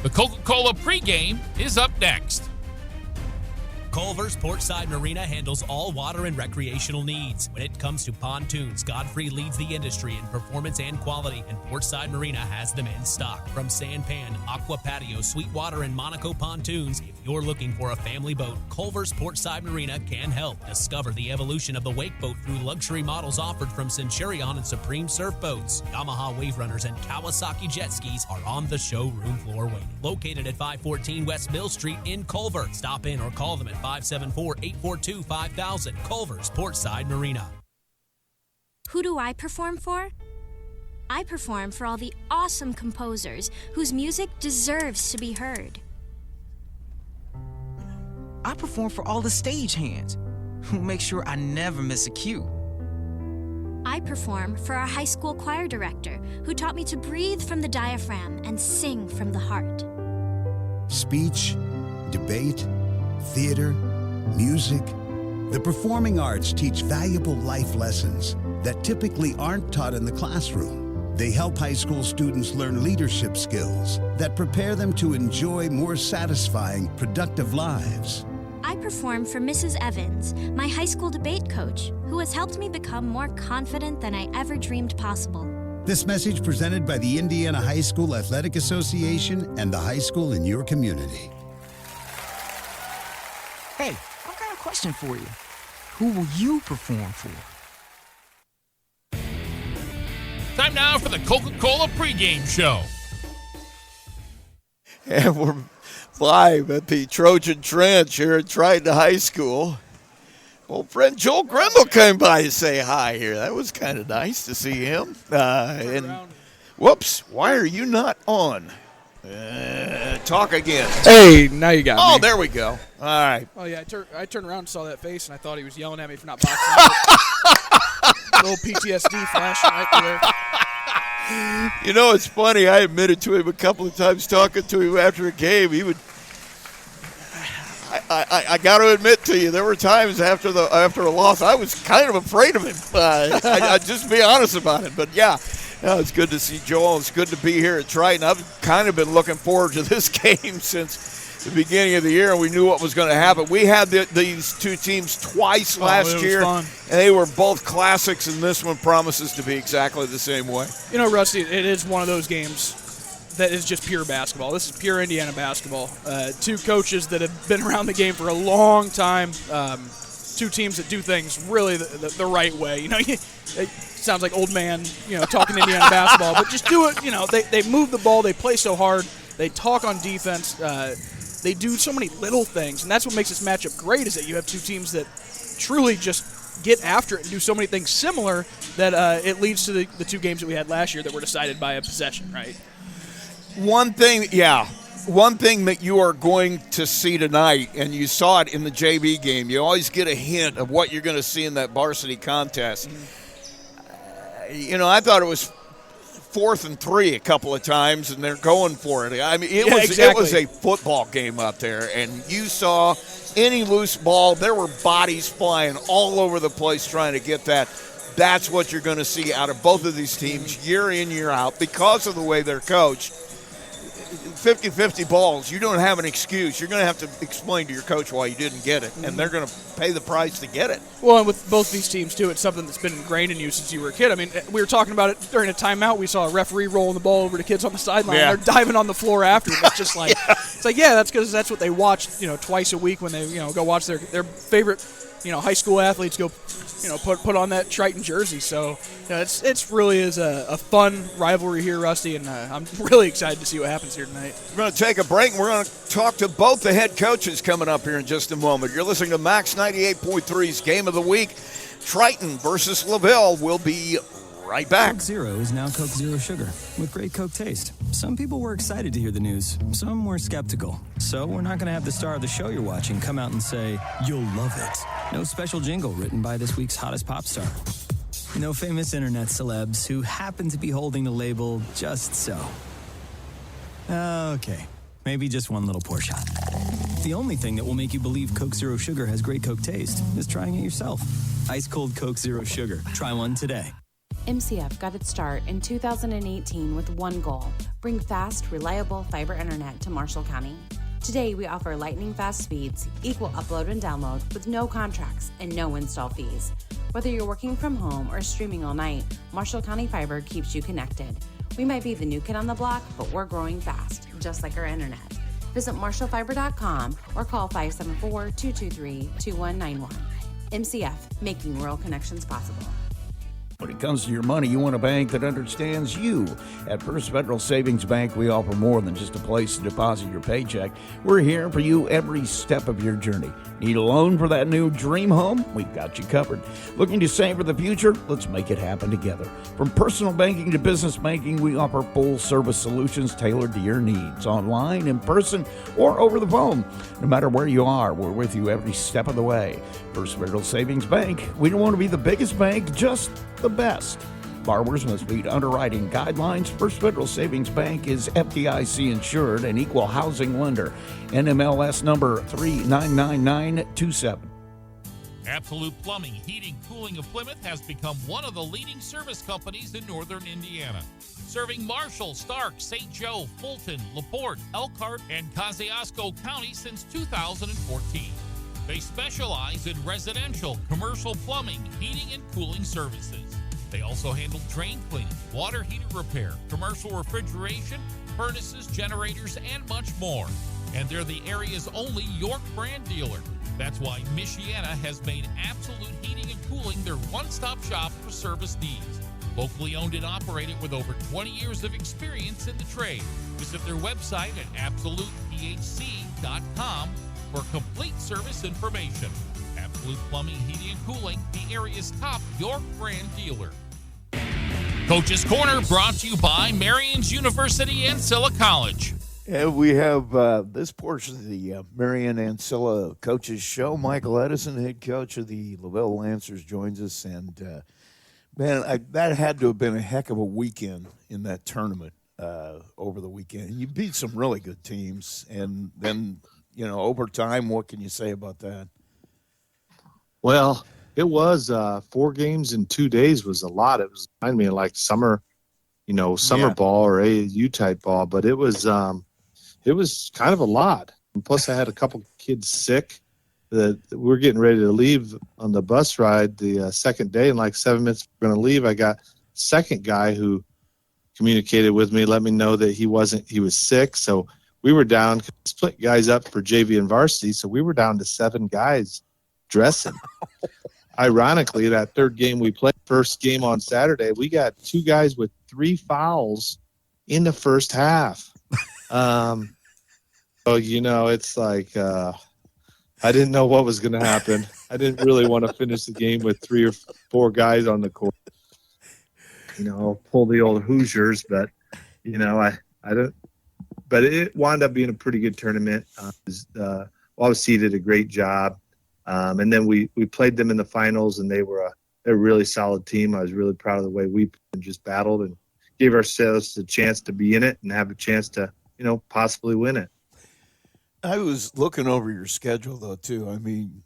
The Coca-Cola pregame is up next. Culver's Portside Marina handles all water and recreational needs. When it comes to pontoons, Godfrey leads the industry in performance and quality, and Portside Marina has them in stock. From Sanpan, Aqua Patio, Sweetwater, and Monaco pontoons, if you're looking for a family boat, Culver's Portside Marina can help. Discover the evolution of the wake boat through luxury models offered from Centurion and Supreme Surf Boats. Yamaha Wave Runners and Kawasaki jet skis are on the showroom floor waiting. Located at 514 West Mill Street in Culver. Stop in or call them at 574-842-5000. Culver's Portside Marina. Who do I perform for? I perform for all the awesome composers whose music deserves to be heard. I perform for all the stagehands who make sure I never miss a cue. I perform for our high school choir director who taught me to breathe from the diaphragm and sing from the heart. Speech, debate, theater, music. The performing arts teach valuable life lessons that typically aren't taught in the classroom. They help high school students learn leadership skills that prepare them to enjoy more satisfying, productive lives. I perform for Mrs. Evans, my high school debate coach, who has helped me become more confident than I ever dreamed possible. This message presented by the Indiana High School Athletic Association and the high school in your community. Hey, I've got a question for you. Who will you perform for? Time now for the Coca-Cola pregame show. And we're live at the Trojan Trench here at Triton High School. Old friend Joel Grindle came by to say hi here. That was kind of nice to see him. Whoops, why are you not on? Talk again. Hey, now you got me. Oh, there we go. All right. Oh, yeah, I turned around and saw that face, and I thought he was yelling at me for not boxing out. Little PTSD flashing right there. You know, it's funny. I admitted to him a couple of times talking to him after a game. He would. I got to admit to you, there were times after a loss I was kind of afraid of him. I just be honest about it. But yeah, it's good to see Joel. It's good to be here at Triton. I've kind of been looking forward to this game since the beginning of the year, and we knew what was going to happen. We had these two teams twice last year, and they were both classics, and this one promises to be exactly the same way. You know, Rusty, it is one of those games that is just pure basketball. This is pure Indiana basketball. Two coaches that have been around the game for a long time. Two teams that do things really the right way. You know, it sounds like old man, talking Indiana basketball, but just do it. You know, they move the ball. They play so hard. They talk on defense. They do so many little things, and that's what makes this matchup great is that you have two teams that truly just get after it and do so many things similar that it leads to the two games that we had last year that were decided by a possession, right? One thing that you are going to see tonight, and you saw it in the JV game, you always get a hint of what you're going to see in that varsity contest. Mm-hmm. I thought it was 4th and 3 a couple of times, and they're going for it. I mean, it was a football game up there, and you saw any loose ball, there were bodies flying all over the place trying to get that. That's what you're going to see out of both of these teams year in, year out because of the way they're coached. 50-50 balls, you don't have an excuse. You're going to have to explain to your coach why you didn't get it, and they're going to pay the price to get it. Well, and with both these teams, too, it's something that's been ingrained in you since you were a kid. I mean, we were talking about it during a timeout. We saw a referee rolling the ball over to kids on the sideline. Yeah. They're diving on the floor after them. It's just like, It's like, yeah, that's because that's what they watch, twice a week when they, go watch their favorite, high school athletes go, put on that Triton jersey. So, it's really is a fun rivalry here, Rusty, and I'm really excited to see what happens here tonight. We're going to take a break, and we're going to talk to both the head coaches coming up here in just a moment. You're listening to Max 98.3's Game of the Week. Triton versus LaVille. We'll be right back. Coke Zero is now Coke Zero Sugar with great Coke taste. Some people were excited to hear the news. Some were skeptical. So we're not going to have the star of the show you're watching come out and say, "You'll love it." No special jingle written by this week's hottest pop star. No famous internet celebs who happen to be holding the label just so. Okay, maybe just one little pour shot. The only thing that will make you believe Coke Zero Sugar has great Coke taste is trying it yourself. Ice cold Coke Zero Sugar. Try one today. MCF got its start in 2018 with one goal: bring fast, reliable fiber internet to Marshall County. Today, we offer lightning-fast speeds, equal upload and download with no contracts and no install fees. Whether you're working from home or streaming all night, Marshall County Fiber keeps you connected. We might be the new kid on the block, but we're growing fast, just like our internet. Visit marshallfiber.com or call 574-223-2191. MCF, making rural connections possible. When it comes to your money, you want a bank that understands you. At First Federal Savings Bank, we offer more than just a place to deposit your paycheck. We're here for you every step of your journey. Need a loan for that new dream home? We've got you covered. Looking to save for the future? Let's make it happen together. From personal banking to business banking, we offer full-service solutions tailored to your needs, online, in person, or over the phone. No matter where you are, we're with you every step of the way. First Federal Savings Bank. We don't want to be the biggest bank, just the best. Borrowers must meet underwriting guidelines. First Federal Savings Bank is FDIC insured and equal housing lender. NMLS number 399927. Absolute Plumbing, Heating, Cooling of Plymouth has become one of the leading service companies in northern Indiana. Serving Marshall, Stark, St. Joe, Fulton, LaPorte, Elkhart, and Kosciuszko County since 2014. They specialize in residential, commercial plumbing, heating, and cooling services. They also handle drain cleaning, water heater repair, commercial refrigeration, furnaces, generators, and much more. And they're the area's only York brand dealer. That's why Michiana has made Absolute Heating and Cooling their one-stop shop for service needs. Locally owned and operated with over 20 years of experience in the trade. Visit their website at absolutephc.com for complete service information. Absolute Plumbing, Heating, and Cooling, the area's top York brand dealer. Coach's Corner brought to you by Marion's University Ancilla College. And we have this portion of the Marion Ancilla Coaches Show. Michael Edison, head coach of the LaVille Lancers, joins us. And, that had to have been a heck of a weekend in that tournament over the weekend. You beat some really good teams. And then, overtime, what can you say about that? Well, it was 4 games in 2 days was a lot. It was reminded me of like summer ball or AAU type ball, but it was kind of a lot. And plus, I had a couple kids sick that we're getting ready to leave on the bus ride the second day. In like 7 minutes, we're going to leave. I got second guy who communicated with me, let me know that he was sick. So we were down, split guys up for JV and varsity. So we were down to 7 guys dressing. Ironically, that third game we played, first game on Saturday, we got 2 guys with 3 fouls in the first half. So, it's like I didn't know what was going to happen. I didn't really want to finish the game with 3 or 4 guys on the court. Pull the old Hoosiers, but, I don't. But it wound up being a pretty good tournament. Obviously did a great job. And then we played them in the finals, and they're a really solid team. I was really proud of the way we just battled and gave ourselves a chance to be in it and have a chance to, possibly win it. I was looking over your schedule, though, too. I mean,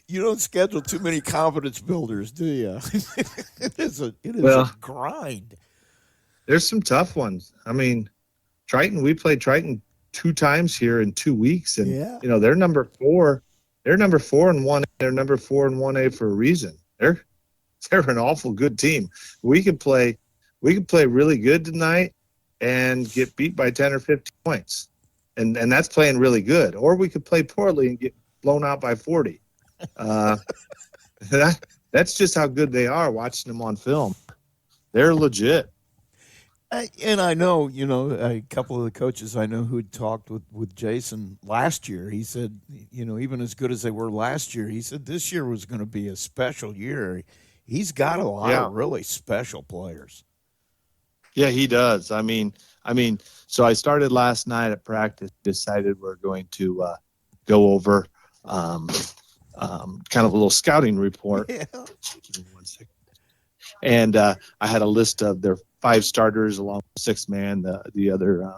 you don't schedule too many confidence builders, do you? It is a grind. There's some tough ones. I mean, Triton, we played Triton 2 times here in 2 weeks, and they're number 4. They're number 4 in 1A. They're number 4 in 1A for a reason. They're an awful good team. We could play really good tonight and get beat by 10 or 15 points, and that's playing really good. Or we could play poorly and get blown out by 40. That's just how good they are. Watching them on film, they're legit. And I know, a couple of the coaches I know who had talked with Jason last year. He said, even as good as they were last year, he said this year was going to be a special year. He's got a lot of really special players. Yeah, he does. I mean, so I started last night at practice, decided we're going to go over kind of a little scouting report. Yeah. Give me 1 second. And I had a list of their 5 starters along with 6 man, the other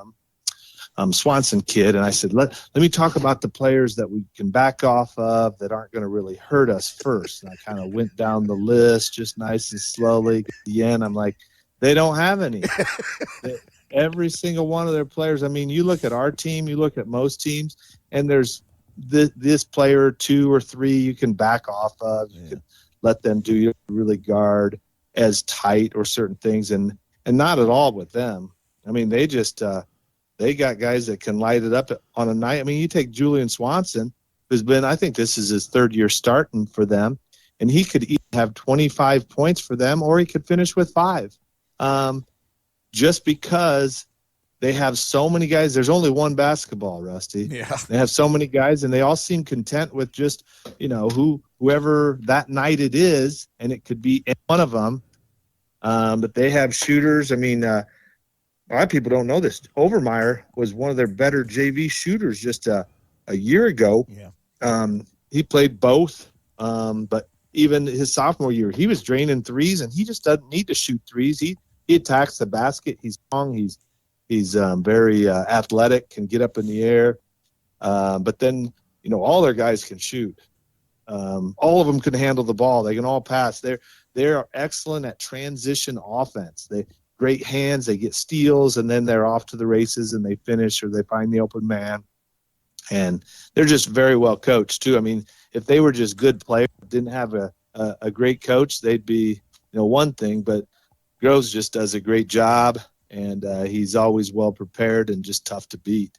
Swanson kid, and I said, let me talk about the players that we can back off of that aren't going to really hurt us first. And I kind of went down the list just nice and slowly. At the end, I'm like, they don't have any. Every single one of their players. I mean, you look at our team, you look at most teams, and there's this player, 2 or 3 you can back off of. You can let them do. You don't really guard as tight or certain things, and not at all with them. I mean, they just they got guys that can light it up on a night. I mean, you take Julian Swanson, who's been, I think this is his 3rd year starting for them, and he could either have 25 points for them or he could finish with 5. Just because they have so many guys. There's only one basketball, Rusty. Yeah. They have so many guys, and they all seem content with just, whoever that night it is, and it could be one of them. But they have shooters. I mean, a lot of people don't know this. Overmeyer was one of their better JV shooters just a year ago. Yeah. He played both, but even his sophomore year, he was draining threes, and he just doesn't need to shoot threes. He attacks the basket. He's strong. He's very athletic, can get up in the air. But then, all their guys can shoot. All of them can handle the ball. They can all pass. They are excellent at transition offense. They great hands. They get steals, and then they're off to the races, and they finish or they find the open man. And they're just very well coached too. I mean, if they were just good players, didn't have a great coach, they'd be one thing. But Groves just does a great job, and he's always well prepared and just tough to beat.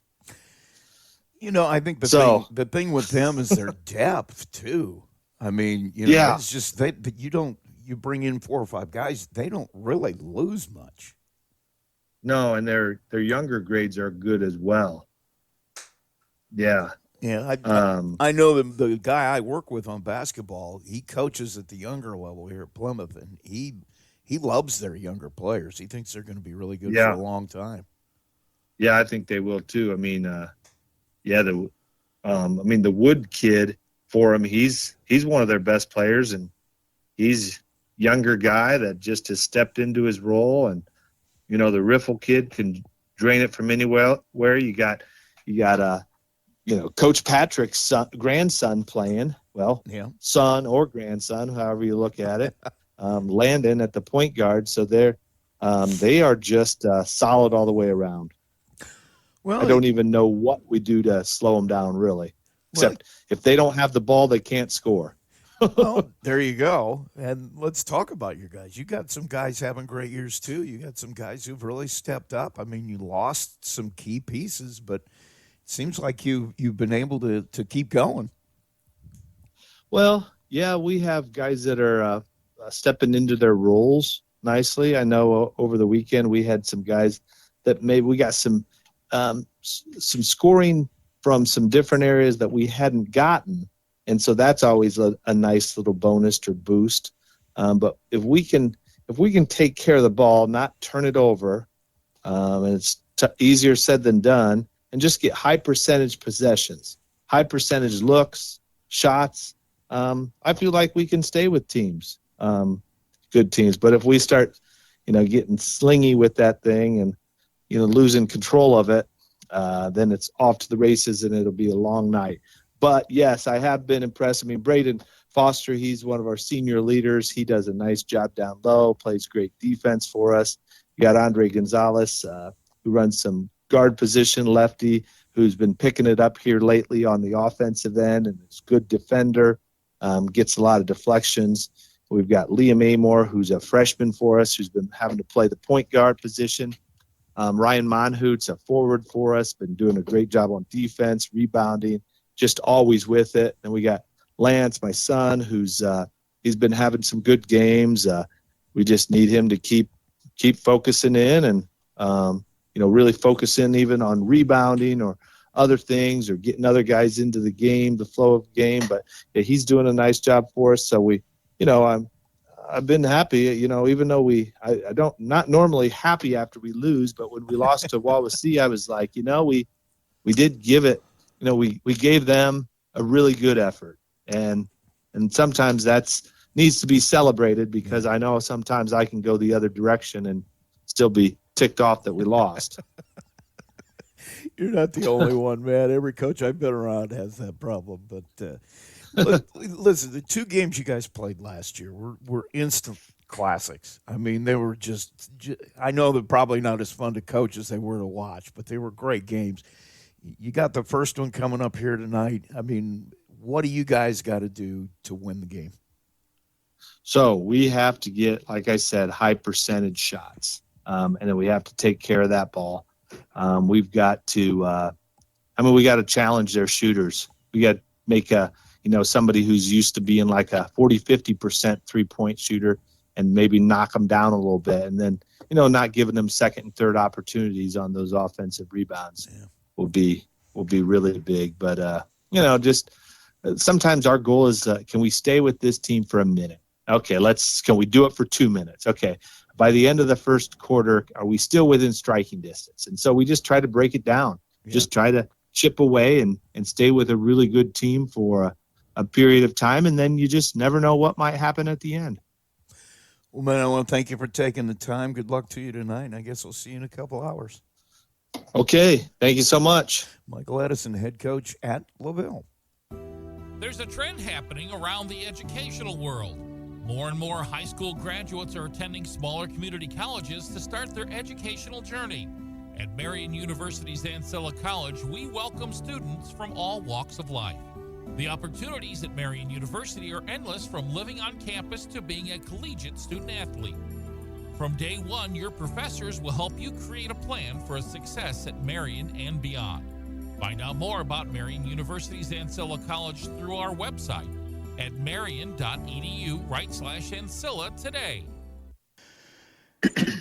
I think the thing with them is their depth too. I mean, it's just you bring in 4 or 5 guys, they don't really lose much. No, and their younger grades are good as well. Yeah. Yeah, I know the guy I work with on basketball, he coaches at the younger level here at Plymouth, and he loves their younger players. He thinks they're going to be really good for a long time. Yeah, I think they will too. I mean, the Wood kid for him, he's one of their best players, and he's younger guy that just has stepped into his role. And the Riffle kid can drain it from anywhere. Where you got Coach Patrick's grandson playing. Well, son or grandson, however you look at it. Landon at the point guard, so they are just solid all the way around. Well, I don't even know what we do to slow them down, really. Except if they don't have the ball, they can't score. Well, there you go. And let's talk about your guys. You got some guys having great years too. You got some guys who've really stepped up. I mean, you lost some key pieces, but it seems like you've been able to keep going. Well, yeah, we have guys that are stepping into their roles nicely. I know over the weekend we had some guys that maybe we got some scoring from some different areas that we hadn't gotten. And so that's always a nice little bonus or boost. But if we can take care of the ball, not turn it over, and it's easier said than done, and just get high percentage possessions, high percentage looks, shots, I feel like we can stay with teams, good teams. But if we start, getting slingy with that thing and, losing control of it, then it's off to the races and it'll be a long night. But, yes, I have been impressed. I mean, Braden Foster, he's one of our senior leaders. He does a nice job down low, plays great defense for us. You got Andre Gonzalez, who runs some guard position, lefty, who's been picking it up here lately on the offensive end and is a good defender, gets a lot of deflections. We've got Liam Amor, who's a freshman for us, who's been having to play the point guard position. Ryan Monhoot's a forward for us, been doing a great job on defense, rebounding, just always with it. And we got Lance, my son, who's he's been having some good games. We just need him to keep focusing in and really focus in even on rebounding or other things or getting other guys into the game, the flow of the game. But yeah, he's doing a nice job for us. So I've been happy, even though I don't not normally happy after we lose, but when we lost to Wawasee, I was like, we did give it. We gave them a really good effort, and sometimes that's needs to be celebrated because I know sometimes I can go the other direction and still be ticked off that we lost. You're not the only one, man. Every coach I've been around has that problem. But listen, the two games you guys played last year were instant classics. I mean, they were just I know they're probably not as fun to coach as they were to watch, but they were great games. You got the first one coming up here tonight. I mean, what do you guys got to do to win the game? So we have to get, like I said, high percentage shots, and then we have to take care of that ball. We've got to, we got to challenge their shooters. We got to make somebody who's used to being like a 40-50% 3-point shooter and maybe knock them down a little bit, and then not giving them second and third opportunities on those offensive rebounds will be really big. But just sometimes our goal is can we stay with this team for a minute? Okay, can we do it for 2 minutes? Okay, by the end of the first quarter, are we still within striking distance? And so we just try to break it down, just try to chip away and stay with a really good team for a period of time, and then you just never know what might happen at the end. Well, man, I want to thank you for taking the time. Good luck to you tonight, and I guess we'll see you in a couple hours. Okay, thank you so much. Michael Edison, head coach at LaVille. There's a trend happening around the educational world. More and more high school graduates are attending smaller community colleges to start their educational journey. At Marian University's Ancilla College, we welcome students from all walks of life. The opportunities at Marian University are endless, from living on campus to being a collegiate student athlete. From day one, your professors will help you create a plan for a success at Marian and beyond. Find out more about Marian University's Ancilla College through our website at marian.edu/Ancilla today.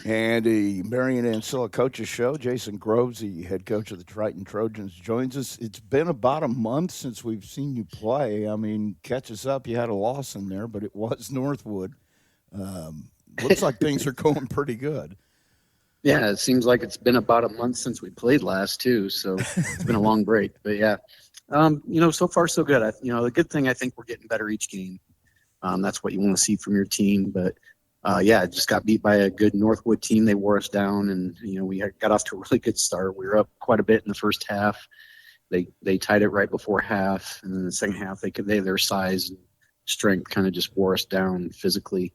And the Marian Ancilla Coaches Show, Jason Groves, the head coach of the Triton Trojans, joins us. It's been about a month since we've seen you play. I mean, catch us up. You had a loss in there, but it was Northwood. Looks like things are going pretty good. Yeah, it seems like it's been about a month since we played last, too, so it's been a long break. But, yeah, so far so good. The good thing, I think we're getting better each game. That's what you want to see from your team. But, just got beat by a good Northwood team. They wore us down, and, we got off to a really good start. We were up quite a bit in the first half. They tied it right before half, and then the second half, their size and strength kind of just wore us down physically.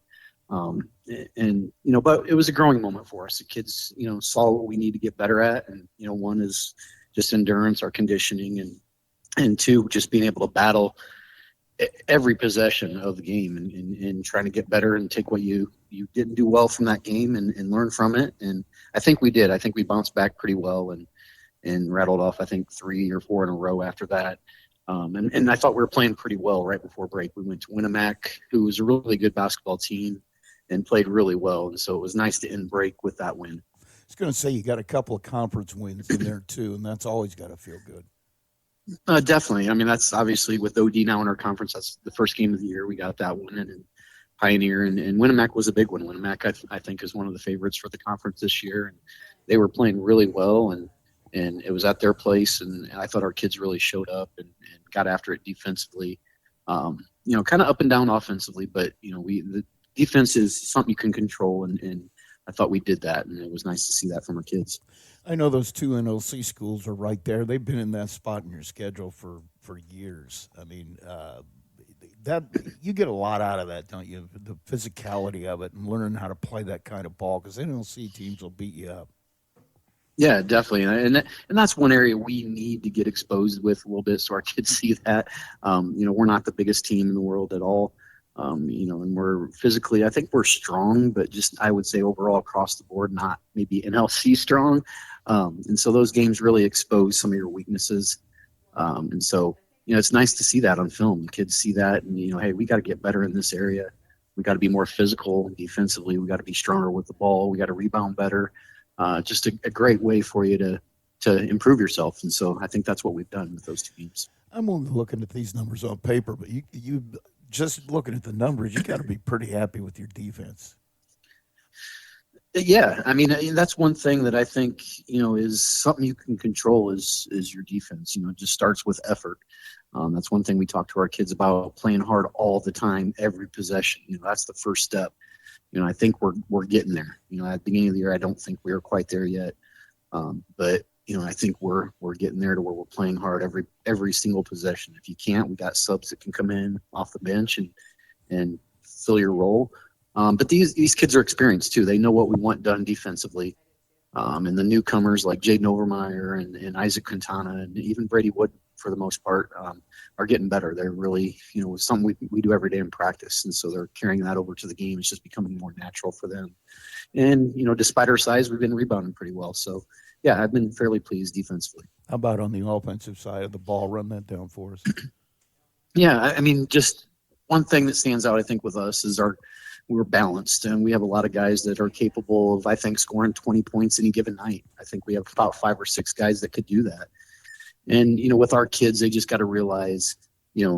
But it was a growing moment for us. The kids, saw what we need to get better at. And, one is just endurance, our conditioning, and two, just being able to battle every possession of the game and trying to get better and take what you didn't do well from that game and learn from it. And I think we did. I think we bounced back pretty well and rattled off, I think, 3 or 4 in a row after that. And I thought we were playing pretty well right before break. We went to Winamac, who was a really good basketball team, and played really well. And so it was nice to end break with that win. I was going to say, you got a couple of conference wins in there too, and that's always got to feel good. Definitely. I mean, that's obviously with OD now in our conference. That's the first game of the year. We got that one, and Pioneer and Winamac was a big one. Winamac, I think, is one of the favorites for the conference this year, and they were playing really well, and it was at their place, and I thought our kids really showed up and got after it defensively. Kind of up and down offensively, but the defense is something you can control, and I thought we did that, and it was nice to see that from our kids. I know those two NLC schools are right there. They've been in that spot in your schedule for years. I mean, that you get a lot out of that, don't you? The physicality of it and learning how to play that kind of ball, because NLC teams will beat you up. Yeah, definitely, and that's one area we need to get exposed with a little bit, so our kids see that. We're not the biggest team in the world at all. And we're physically, I think we're strong, but just, I would say overall across the board, not maybe NLC strong. And so those games really expose some of your weaknesses. And so, it's nice to see that on film. Kids see that and, hey, we got to get better in this area. We got to be more physical defensively. We got to be stronger with the ball. We got to rebound better. Just a great way for you to improve yourself. And so I think that's what we've done with those two teams. I'm only looking at these numbers on paper, but you just looking at the numbers, you got to be pretty happy with your defense. Yeah, I mean, that's one thing that I think, is something you can control is your defense. It just starts with effort. That's one thing we talk to our kids about, playing hard all the time, every possession. That's the first step. I think we're getting there. At the beginning of the year, I don't think we were quite there yet. But I think we're getting there to where we're playing hard every single possession. If you can't, we got subs that can come in off the bench and fill your role. But these kids are experienced too. They know what we want done defensively. And the newcomers like Jaden Overmeyer and Isaac Quintana and even Brady Wood, for the most part, are getting better. They're really, something we do every day in practice. And so they're carrying that over to the game. It's just becoming more natural for them. And, despite our size, we've been rebounding pretty well. So, yeah, I've been fairly pleased defensively. How about on the offensive side of the ball? Run that down for us. Yeah, just one thing that stands out, I think, with us is we're balanced, and we have a lot of guys that are capable of, I think, scoring 20 points any given night. I think we have about 5 or 6 guys that could do that. And, with our kids, they just got to realize,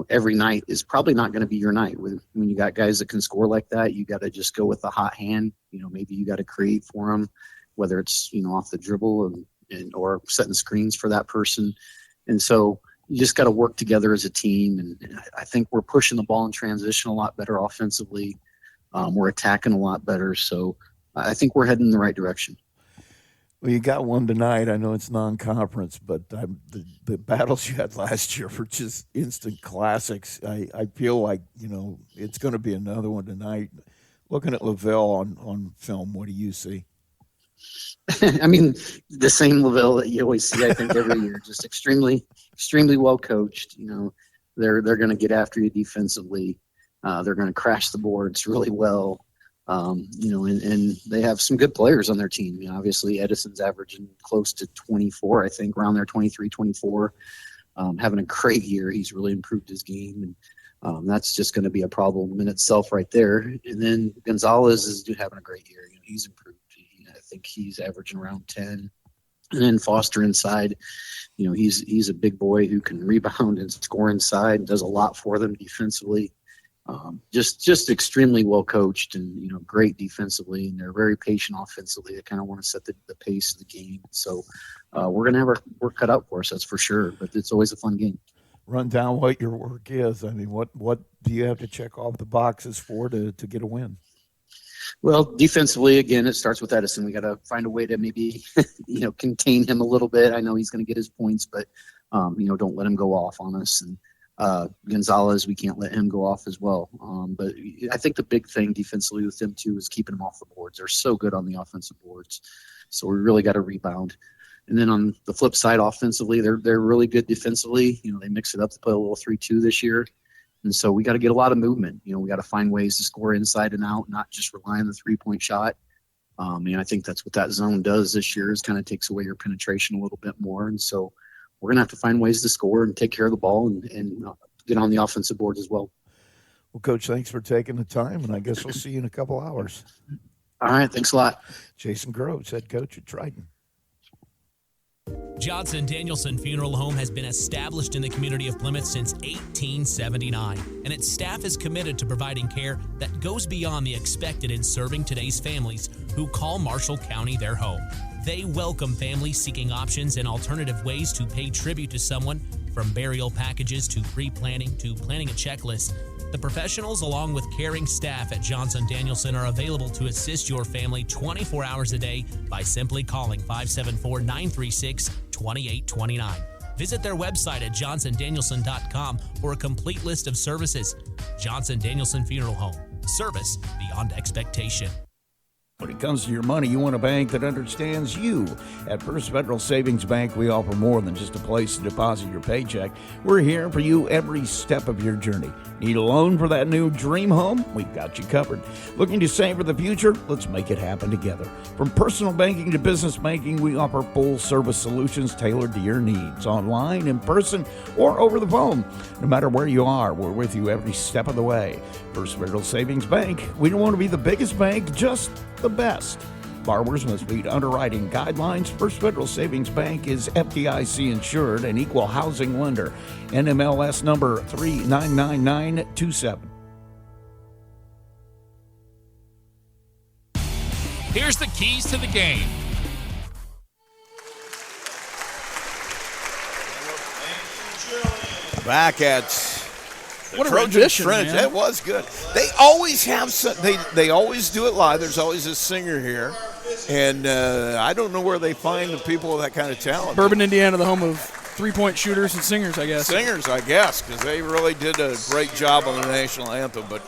every night is probably not going to be your night. When you got guys that can score like that, you got to just go with the hot hand. Maybe you got to create for them, whether it's, off the dribble or setting screens for that person. And so you just got to work together as a team. And I think we're pushing the ball in transition a lot better offensively. We're attacking a lot better. So I think we're heading in the right direction. Well, you got one tonight. I know it's non-conference, but the battles you had last year were just instant classics. I feel like, it's going to be another one tonight. Looking at LaVille on film, what do you see? The same LaVille that you always see, I think, every year. Just extremely, extremely well coached. They're going to get after you defensively. They're going to crash the boards really well. And they have some good players on their team. Obviously Edison's averaging close to 24, I think, around there, 23, 24. Having a great year. He's really improved his game, and that's just going to be a problem in itself right there. And then Gonzalez is having a great year. He's improved. I think he's averaging around 10. And then Foster inside, he's a big boy who can rebound and score inside and does a lot for them defensively. Just extremely well coached and, great defensively, and they're very patient offensively. They kind of want to set the pace of the game. So we're going to have our work cut out for us, that's for sure, but it's always a fun game. Run down what your work is. What do you have to check off the boxes for to get a win? Well, defensively, again, it starts with Edison. We got to find a way to maybe, contain him a little bit. I know he's going to get his points, but, don't let him go off on us. And Gonzalez, we can't let him go off as well. But I think the big thing defensively with them, too, is keeping them off the boards. They're so good on the offensive boards. So we really got to rebound. And then on the flip side, offensively, they're really good defensively. They mix it up to play a little 3-2 this year. And so we got to get a lot of movement. We got to find ways to score inside and out, not just rely on the three-point shot. I think that's what that zone does this year, is kind of takes away your penetration a little bit more. And so we're going to have to find ways to score and take care of the ball and get on the offensive boards as well. Well, Coach, thanks for taking the time, and I guess we'll see you in a couple hours. All right, thanks a lot. Jason Groves, head coach at Triton. Johnson Danielson Funeral Home has been established in the community of Plymouth since 1879, and its staff is committed to providing care that goes beyond the expected in serving today's families who call Marshall County their home. They welcome families seeking options and alternative ways to pay tribute to someone, from burial packages to pre-planning to planning a checklist. The professionals, along with caring staff at Johnson Danielson, are available to assist your family 24 hours a day by simply calling 574-936-2829. Visit their website at johnsondanielson.com for a complete list of services. Johnson Danielson Funeral Home. Service beyond expectation. When it comes to your money, you want a bank that understands you. At First Federal Savings Bank, we offer more than just a place to deposit your paycheck. We're here for you every step of your journey. Need a loan for that new dream home? We've got you covered. Looking to save for the future? Let's make it happen together. From personal banking to business banking, we offer full-service solutions tailored to your needs, online, in person, or over the phone. No matter where you are, we're with you every step of the way. First Federal Savings Bank, we don't want to be the biggest bank, just the best. Borrowers must meet underwriting guidelines. First Federal Savings Bank is FDIC insured and equal housing lender. NMLS number 399927. Here's the keys to the game. Back at what a Trojan rendition, French. man. That was good. They always have some, they always do it live. There's always a singer here. And I don't know where they find the people with that kind of talent. Bourbon, Indiana, the home of three-point shooters and singers, I guess. Singers, I guess, because they really did a great job on the national anthem. But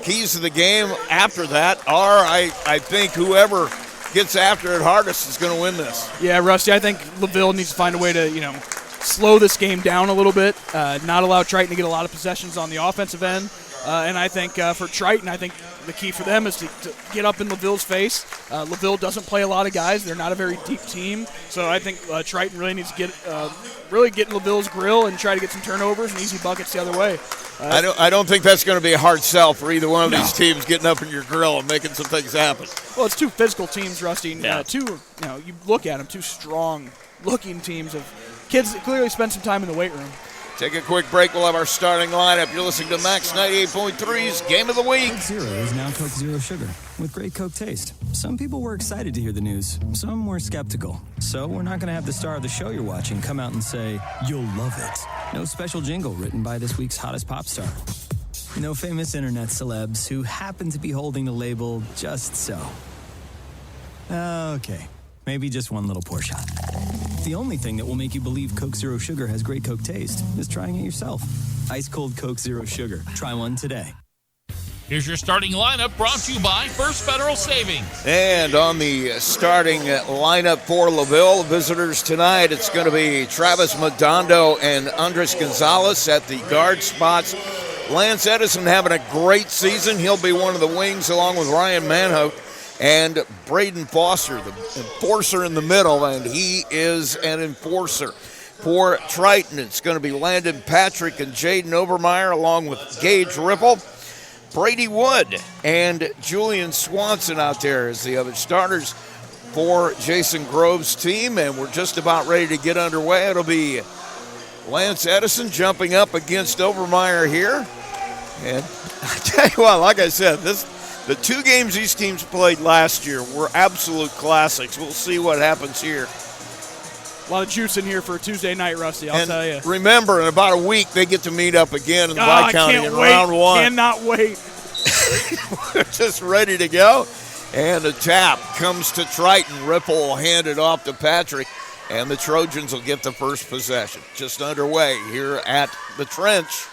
keys to the game after that are, I think, whoever gets after it hardest is going to win this. Yeah, Rusty, I think LaVille needs to find a way to, slow this game down a little bit, not allow Triton to get a lot of possessions on the offensive end. And I think for Triton, I think the key for them is to get up in LaVille's face. LaVille doesn't play a lot of guys. They're not a very deep team. So I think Triton really needs to get in LaVille's grill and try to get some turnovers and easy buckets the other way. I don't think that's going to be a hard sell for either one of these teams getting up in your grill and making some things happen. Well, it's two physical teams, Rusty. You look at them, two strong-looking teams of kids that clearly spend some time in the weight room. Take a quick break. We'll have our starting lineup. You're listening to Max 98.3's Game of the Week. Coke Zero is now Coke Zero Sugar with great Coke taste. Some people were excited to hear the news. Some were skeptical. So we're not going to have the star of the show you're watching come out and say, "You'll love it." No special jingle written by this week's hottest pop star. No famous internet celebs who happen to be holding the label just so. Okay, maybe just one little pour shot. The only thing that will make you believe Coke Zero Sugar has great Coke taste is trying it yourself. Ice cold Coke Zero Sugar. Try one today. Here's your starting lineup brought to you by First Federal Savings. And on the starting lineup for LaVille, visitors tonight, it's going to be Travis Madondo and Andres Gonzalez at the guard spots. Lance Edison having a great season. He'll be one of the wings along with Ryan Manhout. And Braden Foster, the enforcer in the middle, and he is an enforcer. For Triton, it's going to be Landon Patrick and Jaden Overmeyer, along with Gage Ripple, Brady Wood, and Julian Swanson out there as the other starters for Jason Grove's team. And we're just about ready to get underway. It'll be Lance Edison jumping up against Overmeyer here. And I tell you what, like I said, the two games these teams played last year were absolute classics. We'll see what happens here. A lot of juice in here for a Tuesday night, Rusty, I'll tell you. Remember, in about a week, they get to meet up again in Tri-County in round one. Cannot wait. We're just ready to go. And the tap comes to Triton. Ripple will hand it off to Patrick, and the Trojans will get the first possession. Just underway here at the trench.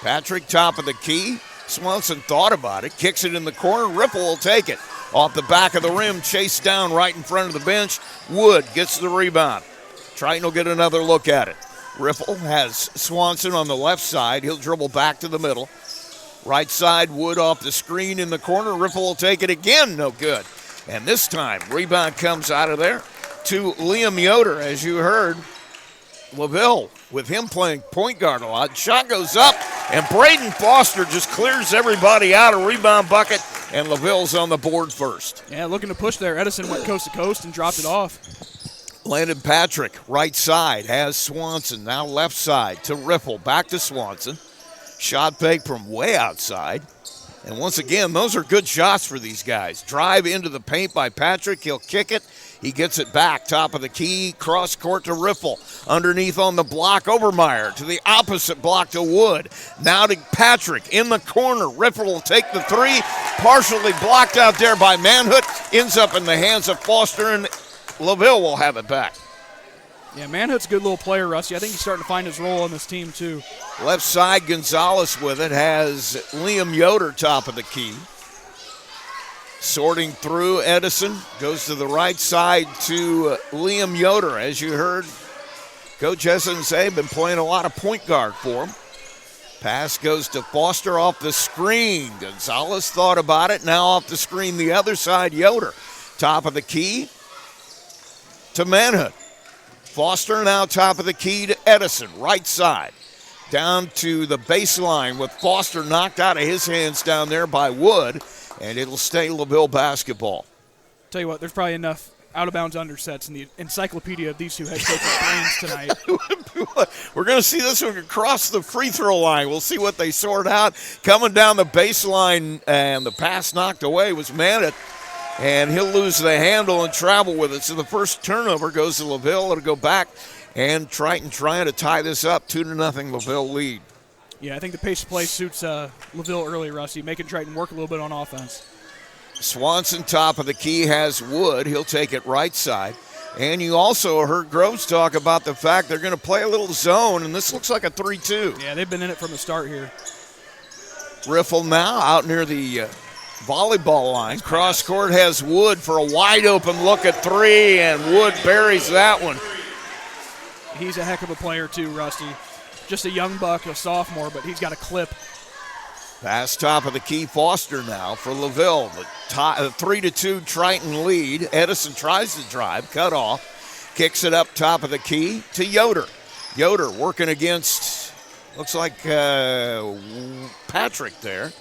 Patrick, top of the key. Swanson thought about it, kicks it in the corner. Ripple will take it. Off the back of the rim, chased down right in front of the bench. Wood gets the rebound. Triton will get another look at it. Ripple has Swanson on the left side. He'll dribble back to the middle. Right side, Wood off the screen in the corner. Ripple will take it again, no good. And this time, rebound comes out of there to Liam Yoder, as you heard. LaVille, with him playing point guard a lot. Shot goes up, and Braden Foster just clears everybody out. A rebound bucket, and LaVille's on the board first. Yeah, looking to push there. Edison went coast to coast and dropped it off. Landon Patrick, right side, has Swanson. Now left side to Ripple, back to Swanson. Shot fake from way outside. And once again, those are good shots for these guys. Drive into the paint by Patrick. He'll kick it. He gets it back, top of the key, cross court to Ripple. Underneath on the block, Overmeyer to the opposite block to Wood. Now to Patrick in the corner. Ripple will take the three, partially blocked out there by Manhood. Ends up in the hands of Foster, and LaVille will have it back. Yeah, Manhood's a good little player, Rusty. I think he's starting to find his role on this team, too. Left side, Gonzalez with it, has Liam Yoder top of the key. Sorting through, Edison goes to the right side to Liam Yoder. As you heard, Coach Essen say, been playing a lot of point guard for him. Pass goes to Foster off the screen. Gonzalez thought about it. Now off the screen, the other side, Yoder. Top of the key to Manhood. Foster now top of the key to Edison, right side. Down to the baseline with Foster knocked out of his hands down there by Wood. And it'll stay LaVille basketball. Tell you what, there's probably enough out-of-bounds undersets in the encyclopedia of these two head coaches' brains tonight. We're going to see this one across the free throw line. We'll see what they sort out. Coming down the baseline, and the pass knocked away was Manit. And he'll lose the handle and travel with it. So the first turnover goes to LaVille. It'll go back, and Triton trying to tie this up. 2-0 LaVille lead. Yeah, I think the pace of play suits LaVille early, Rusty, making Triton work a little bit on offense. Swanson, top of the key, has Wood. He'll take it right side. And you also heard Groves talk about the fact they're going to play a little zone, and this looks like a 3-2. Yeah, they've been in it from the start here. Riffle now out near the volleyball line. Cross court has Wood for a wide open look at three, and Wood buries that one. He's a heck of a player too, Rusty. Just a young buck, a sophomore, but he's got a clip. Pass top of the key, Foster now for LaVille. The 3-2 Triton lead. Edison tries to drive, cut off. Kicks it up top of the key to Yoder. Yoder working against, looks like Patrick there.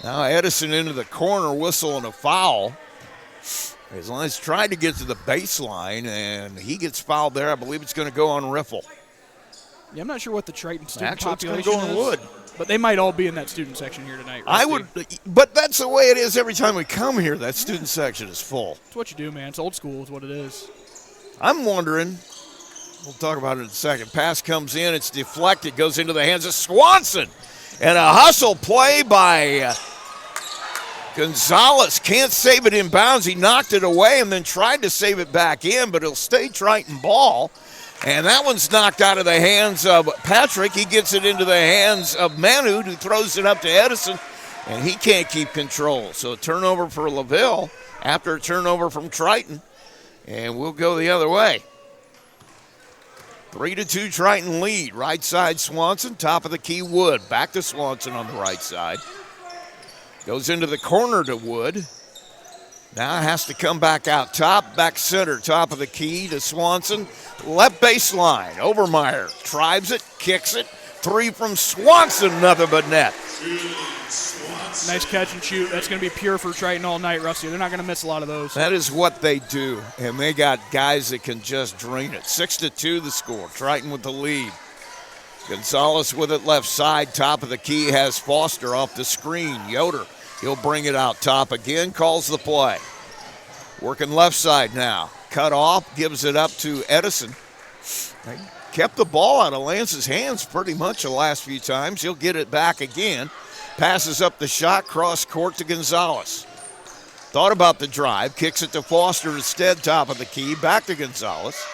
Now Edison into the corner, whistle and a foul. As long as tried to get to the baseline, and he gets fouled there. I believe it's going to go on Riffle. Yeah, I'm not sure what the Triton student Actually, it's population going to go on Wood. But they might all be in that student section here tonight. I would, but that's the way it is every time we come here. That student section is full. It's what you do, man. It's old school is what it is. I'm wondering, we'll talk about it in a second. Pass comes in, it's deflected, goes into the hands of Swanson. And a hustle play by Gonzalez. Can't save it in bounds. He knocked it away and then tried to save it back in, but it'll stay Triton ball. And that one's knocked out of the hands of Patrick. He gets it into the hands of Manu, who throws it up to Edison, and he can't keep control. So a turnover for LaVille after a turnover from Triton, and we'll go the other way. 3-2 Triton lead. Right side Swanson, top of the key Wood. Back to Swanson on the right side. Goes into the corner to Wood. Now has to come back out top, back center, top of the key to Swanson. Left baseline, Obermeyer tribes it, kicks it. Three from Swanson, nothing but net. Nice catch and shoot. That's going to be pure for Triton all night, Rusty. They're not going to miss a lot of those. That is what they do, and they got guys that can just drain it. 6-2 the score. Triton with the lead. Gonzalez with it left side, top of the key has Foster off the screen. Yoder, he'll bring it out top again, calls the play. Working left side now. Cut off, gives it up to Edison. They kept the ball out of Lance's hands pretty much the last few times. He'll get it back again. Passes up the shot, cross court to Gonzalez. Thought about the drive, kicks it to Foster instead, top of the key, back to Gonzalez.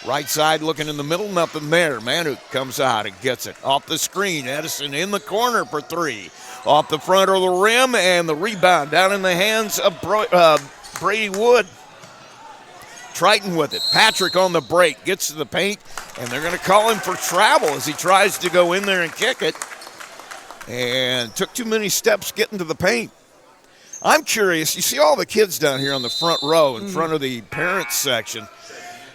Right side looking in the middle, nothing there. Manu comes out and gets it. Off the screen, Edison in the corner for three. Off the front of the rim, and the rebound down in the hands of Brady Wood. Triton with it. Patrick on the break, gets to the paint, and they're going to call him for travel as he tries to go in there and kick it. And took too many steps getting to the paint. I'm curious, you see all the kids down here on the front row in front of the parents section.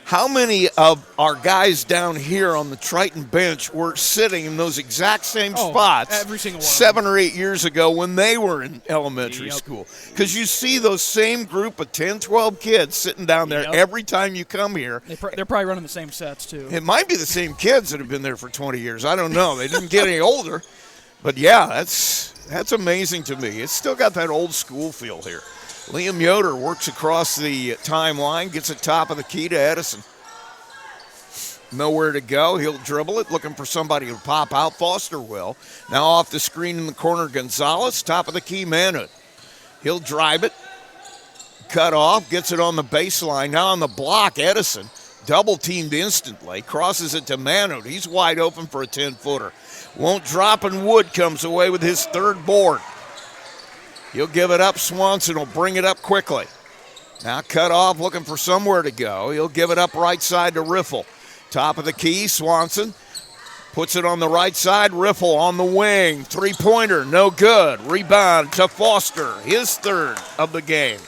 How many of our guys down here on the Triton bench were sitting in those exact same spots every single one 7 or 8 years ago when they were in elementary school? Because you see those same group of 10, 12 kids sitting down there every time you come here. They're probably running the same sets, too. It might be the same kids that have been there for 20 years. I don't know. They didn't get any older. But, yeah, that's amazing to me. It's still got that old school feel here. Liam Yoder works across the timeline, gets it top of the key to Edison. Nowhere to go. He'll dribble it, looking for somebody to pop out. Foster will. Now off the screen in the corner, Gonzalez, top of the key, Manhood. He'll drive it, cut off, gets it on the baseline. Now on the block, Edison, double teamed instantly, crosses it to Manhood. He's wide open for a 10-footer. Won't drop, and Wood comes away with his third board. He'll give it up. Swanson will bring it up quickly. Now cut off, looking for somewhere to go. He'll give it up right side to Riffle. Top of the key, Swanson puts it on the right side. Riffle on the wing. Three-pointer, no good. Rebound to Foster, his third of the game.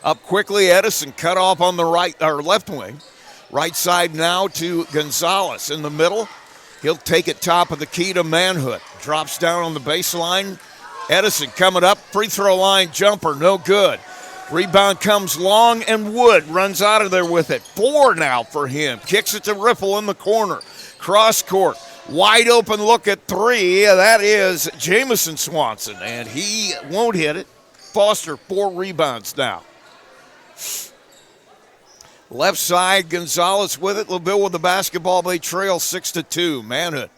Up quickly, Edison cut off on the right or left wing. Right side now to Gonzalez. In the middle, he'll take it top of the key to Manhood. Drops down on the baseline. Edison coming up, free throw line jumper, no good. Rebound comes long, and Wood runs out of there with it. 4 now for him. Kicks it to Riffle in the corner. Cross court, wide open look at three. That is Jamison Swanson, and he won't hit it. Foster, 4 rebounds now. Left side, Gonzalez with it. LaVille with the basketball. They trail 6-2. Manhood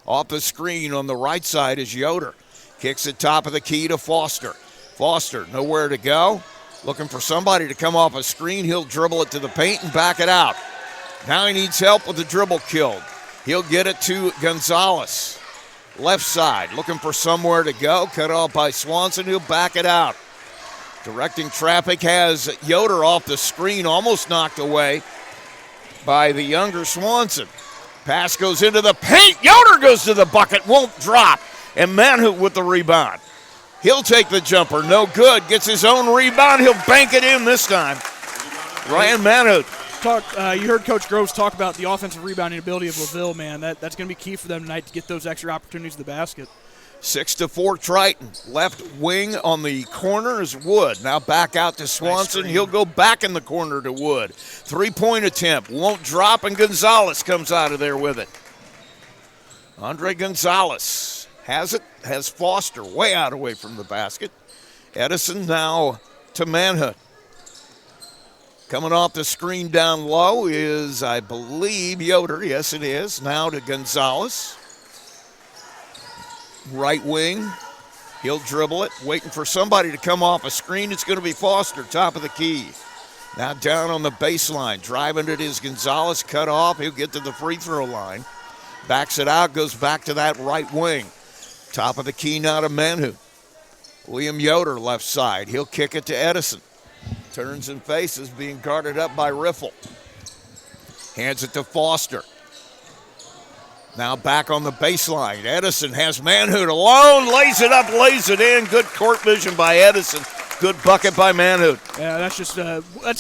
off the screen on the right side is Yoder. Kicks it top of the key to Foster. Foster, nowhere to go. Looking for somebody to come off a screen. He'll dribble it to the paint and back it out. Now he needs help with the dribble killed. He'll get it to Gonzalez. Left side, looking for somewhere to go. Cut off by Swanson. He'll back it out. Directing traffic has Yoder off the screen, almost knocked away by the younger Swanson. Pass goes into the paint. Yoder goes to the bucket, won't drop. And Manhoot with the rebound. He'll take the jumper, no good. Gets his own rebound. He'll bank it in this time. Ryan Manhoot. You heard Coach Groves talk about the offensive rebounding ability of LaVille, man. That's going to be key for them tonight to get those extra opportunities to the basket. 6-4 Triton. Left wing on the corner is Wood. Now back out to Swanson. He'll go back in the corner to Wood. 3-point attempt. Won't drop, and Gonzalez comes out of there with it. Andre Gonzalez has it. Has Foster way out away from the basket. Edison now to Manhoot. Coming off the screen down low is, I believe, Yoder. Yes, it is. Now to Gonzalez. Right wing. He'll dribble it. Waiting for somebody to come off a screen. It's going to be Foster, top of the key. Now down on the baseline. Driving it is Gonzalez. Cut off. He'll get to the free throw line. Backs it out. Goes back to that right wing. Top of the key now to Manhoot. William Yoder left side. He'll kick it to Edison. Turns and faces, being guarded up by Riffle. Hands it to Foster. Now back on the baseline. Edison has Manhoot alone. Lays it up, lays it in. Good court vision by Edison. Good bucket by Manhoot. Yeah, that's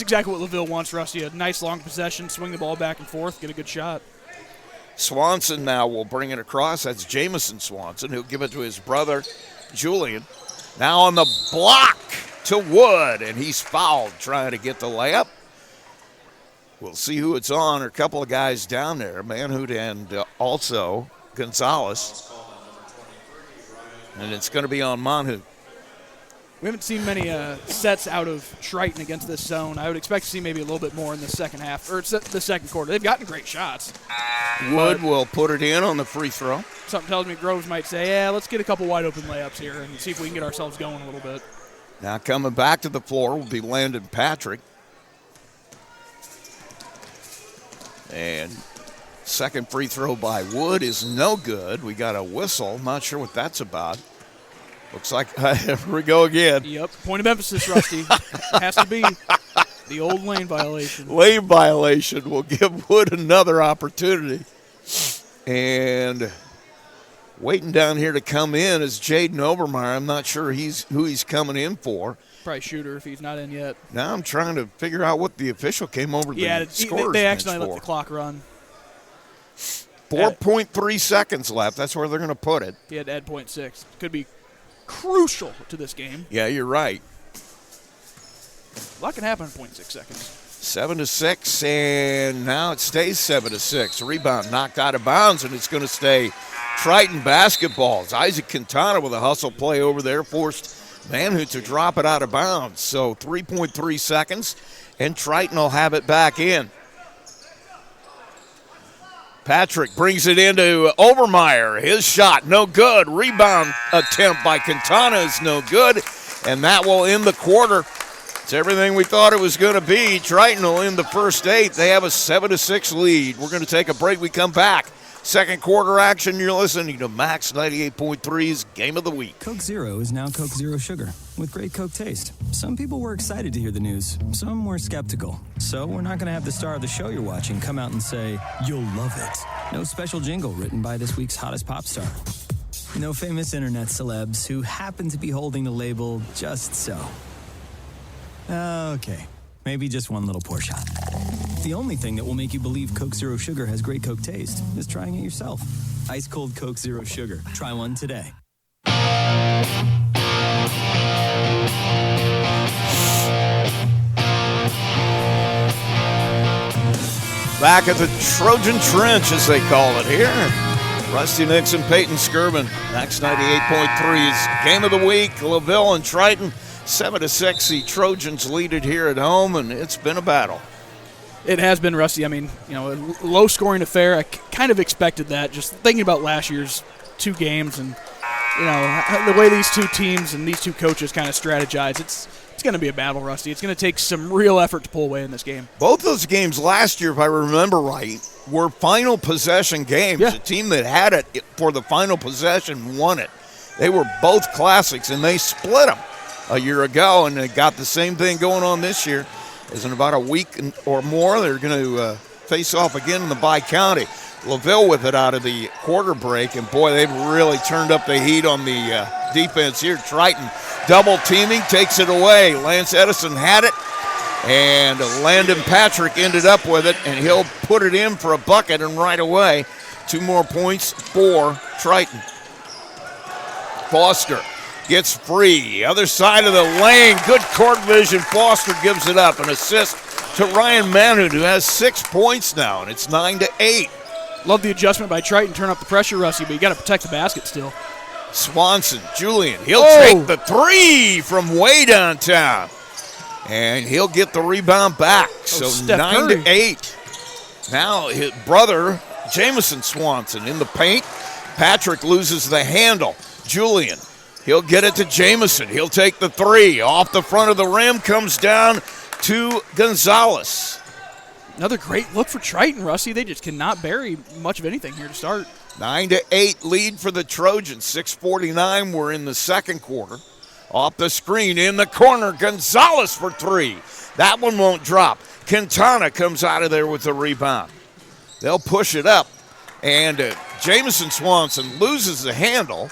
exactly what LaVille wants, Rusty. A nice long possession, swing the ball back and forth, get a good shot. Swanson now will bring it across. That's Jamison Swanson. He'll give it to his brother, Julian. Now on the block to Wood, and he's fouled trying to get the layup. We'll see who it's on. A couple of guys down there, Manhoot and also Gonzalez. And it's going to be on Manhoot. We haven't seen many sets out of Triton against this zone. I would expect to see maybe a little bit more in the second half, or the second quarter. They've gotten great shots. Wood will put it in on the free throw. Something tells me Groves might say, yeah, let's get a couple wide open layups here and see if we can get ourselves going a little bit. Now coming back to the floor will be Landon Patrick. And second free throw by Wood is no good. We got a whistle. Not sure what that's about. Looks like, here we go again. Yep, point of emphasis, Rusty. Has to be the old lane violation. Lane violation will give Wood another opportunity. And waiting down here to come in is Jaden Obermeyer. I'm not sure who he's coming in for. Probably shooter if he's not in yet. Now I'm trying to figure out what the official came over the scorer's they bench accidentally for. let the clock run. 4.3 seconds left. That's where they're going to put it. He had to add 0.6. Could be crucial to this game. Yeah, you're right. A lot can happen in 0.6 seconds. 7-6, and now it stays 7-6. Rebound knocked out of bounds, and it's going to stay Triton basketball. It's Isaac Quintana with a hustle play over there, forced Manhoot to drop it out of bounds. So 3.3 seconds, and Triton will have it back in. Patrick brings it into Obermeyer. His shot, no good. Rebound attempt by Quintana is no good, and that will end the quarter. It's everything we thought it was going to be. Triton will end the first 8. They have a 7-6 lead. We're going to take a break. We come back. Second quarter action. You're listening to Max 98.3's Game of the Week. Coke Zero is now Coke Zero Sugar with great Coke taste. Some people were excited to hear the news. Some were skeptical. So we're not going to have the star of the show you're watching come out and say, "You'll love it." No special jingle written by this week's hottest pop star. No famous internet celebs who happen to be holding the label just so. Okay, maybe just one little pour shot. The only thing that will make you believe Coke Zero Sugar has great Coke taste is trying it yourself. Ice cold Coke Zero Sugar. Try one today. Back at the Trojan Trench, as they call it here. Rusty Nixon, Peyton Skirvin. Max 98.3's Game of the Week. LaVille and Triton. 7-6, the Trojans lead it here at home, and it's been a battle. It has been, Rusty. I mean, a low-scoring affair. I kind of expected that, just thinking about last year's 2 games, and the way these two teams and these two coaches kind of strategize, it's going to be a battle, Rusty. It's going to take some real effort to pull away in this game. Both those games last year, if I remember right, were final possession games. Yeah. The team that had it for the final possession won it. They were both classics, and they split them a year ago, and they got the same thing going on this year. As in about a week or more, they're going to face off again in the Bi-County. LaVille with it out of the quarter break, and boy, they've really turned up the heat on the defense here. Triton double teaming, takes it away. Lance Edison had it, and Landon Patrick ended up with it, and he'll put it in for a bucket, and right away, 2 more points for Triton. Foster gets free. Other side of the lane, good court vision. Foster gives it up. An assist to Ryan Manhood, who has 6 points now, and it's 9-8. Love the adjustment by Triton, turn up the pressure, Rusty, but you got to protect the basket still. Swanson, Julian, he'll take the 3 from way downtown, and he'll get the rebound back. So 9-8. Now his brother, Jamison Swanson, in the paint. Patrick loses the handle. Julian, he'll get it to Jamison. He'll take the 3. Off the front of the rim, comes down to Gonzalez. Another great look for Triton, Rusty. They just cannot bury much of anything here to start. 9-8 lead for the Trojans. 6:49. We're in the second quarter. Off the screen in the corner, Gonzalez for 3. That one won't drop. Quintana comes out of there with the rebound. They'll push it up, and Jamison Swanson loses the handle,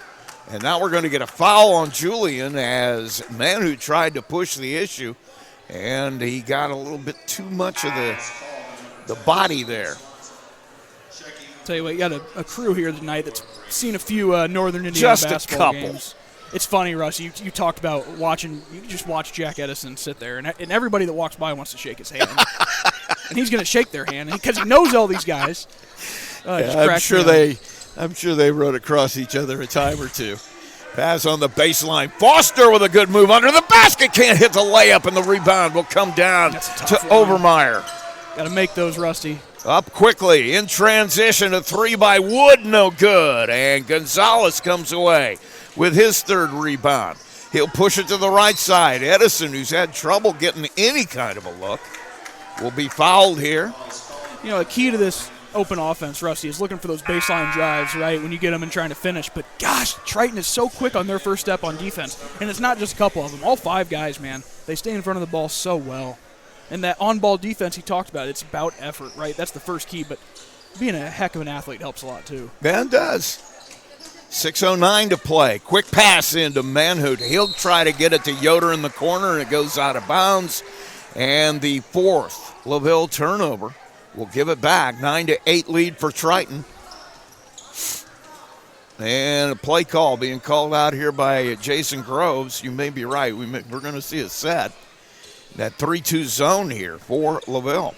and now we're going to get a foul on Julian as Manu tried to push the issue, and he got a little bit too much of the body there. Tell you what, you got a crew here tonight that's seen a few Northern Indiana basketball games. It's funny, Russ. You talked about watching. You just watch Jack Edison sit there, and everybody that walks by wants to shake his hand, and he's going to shake their hand because he knows all these guys. I'm sure they rode across each other a time or two. Pass on the baseline. Foster with a good move under the basket. Can't hit the layup, and the rebound will come down to Overmeyer. Got to make those, Rusty. Up quickly in transition. A 3 by Wood, no good. And Gonzalez comes away with his 3rd rebound. He'll push it to the right side. Edison, who's had trouble getting any kind of a look, will be fouled here. You know, the key to this open offense, Rusty, is looking for those baseline drives, right, when you get them and trying to finish. But, gosh, Triton is so quick on their first step on defense. And it's not just a couple of them. All 5 guys, man, they stay in front of the ball so well. And that on-ball defense he talked about, it's about effort, right? That's the first key. But being a heck of an athlete helps a lot, too. Man does. 6:09 to play. Quick pass into Manhood. He'll try to get it to Yoder in the corner, and it goes out of bounds. And the 4th LaVille turnover will give it back. 9-8 lead for Triton. And a play call being called out here by Jason Groves. You may be right. We're going to see a set. That 3-2 zone here for LaVille.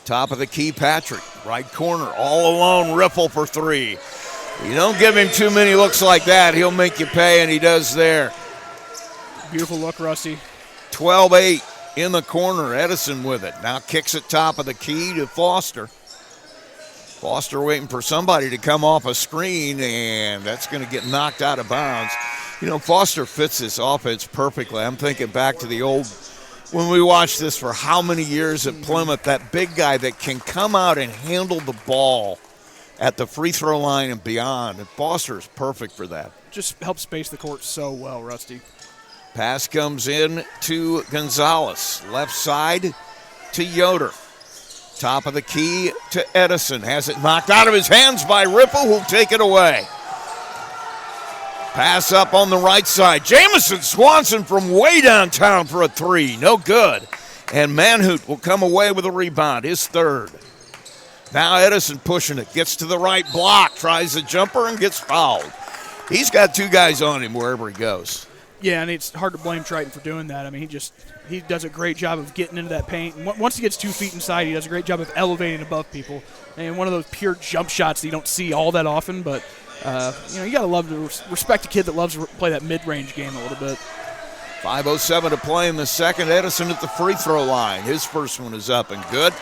Top of the key, Patrick. Right corner, all alone, Riffle for 3. You don't give him too many looks like that, he'll make you pay, and he does there. Beautiful look, Rusty. 12-8 in the corner. Edison with it. Now kicks it top of the key to Foster. Foster waiting for somebody to come off a screen, and that's going to get knocked out of bounds. You know, Foster fits this offense perfectly. I'm thinking back to the old, when we watched this for how many years at Plymouth, that big guy that can come out and handle the ball at the free throw line and beyond. And Foster is perfect for that. Just helps space the court so well, Rusty. Pass comes in to Gonzalez. Left side to Yoder. Top of the key to Edison. Has it knocked out of his hands by Ripple, who'll take it away. Pass up on the right side. Jamison Swanson from way downtown for a 3. No good. And Manhoot will come away with a rebound, his 3rd. Now Edison pushing it. Gets to the right block. Tries a jumper and gets fouled. He's got 2 guys on him wherever he goes. Yeah, and it's hard to blame Triton for doing that. I mean, he does a great job of getting into that paint. And once he gets 2 feet inside, he does a great job of elevating above people. And one of those pure jump shots that you don't see all that often, but you got to love to respect a kid that loves to play that mid-range game a little bit. 5:07 to play in the second. Edison at the free throw line. His first one is up and good.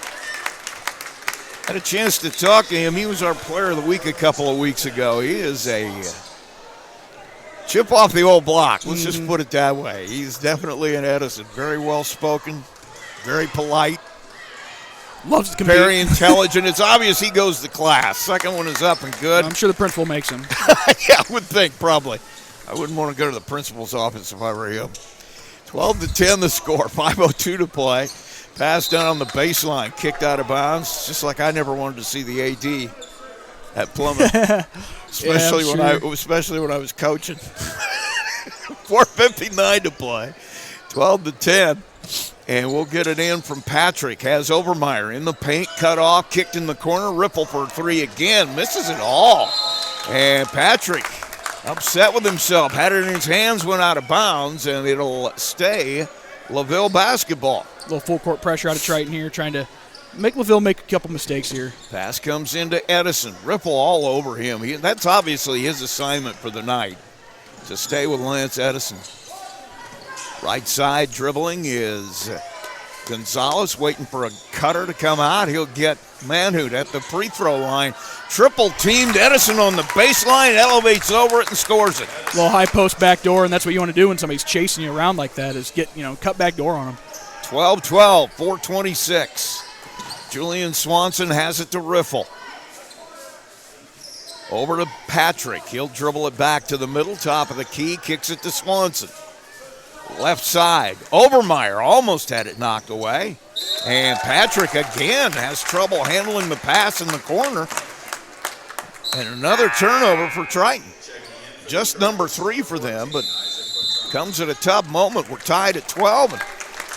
Had a chance to talk to him. He was our player of the week a couple of weeks ago. He is a Chip off the old block. Let's just put it that way. He's definitely an Edison. Very well-spoken, very polite. Loves to compete. Very intelligent. It's obvious he goes to class. Second one is up and good. I'm sure the principal makes him. Yeah, I would think, probably. I wouldn't want to go to the principal's office if I were him. 12-10 the score. 5:02 to play. Pass down on the baseline. Kicked out of bounds. Just like I never wanted to see the AD at Plymouth. Especially when I was coaching. 4:59 to play. 12-10. And we'll get it in from Patrick. Has Overmeyer in the paint, cut off, kicked in the corner. Ripple for three again. Misses it all. And Patrick, upset with himself, had it in his hands, went out of bounds, and it'll stay LaVille basketball. A little full court pressure out of Triton here, trying to make LaVille make a couple mistakes here. Pass comes into Edison. Ripple all over him. That's obviously his assignment for the night, to stay with Lance Edison. Right side dribbling is Gonzalez, waiting for a cutter to come out. He'll get Manhoot at the free throw line. Triple teamed. Edison on the baseline, elevates over it and scores it. A little high post back door, and that's what you want to do when somebody's chasing you around like that, is get, cut back door on them. 12-12, 4:26. Julian Swanson has it to Riffle. Over to Patrick. He'll dribble it back to the middle, top of the key, kicks it to Swanson. Left side. Overmeyer almost had it knocked away. And Patrick again has trouble handling the pass in the corner. And another turnover for Triton. Just number 3 for them, but comes at a tough moment. We're tied at 12. And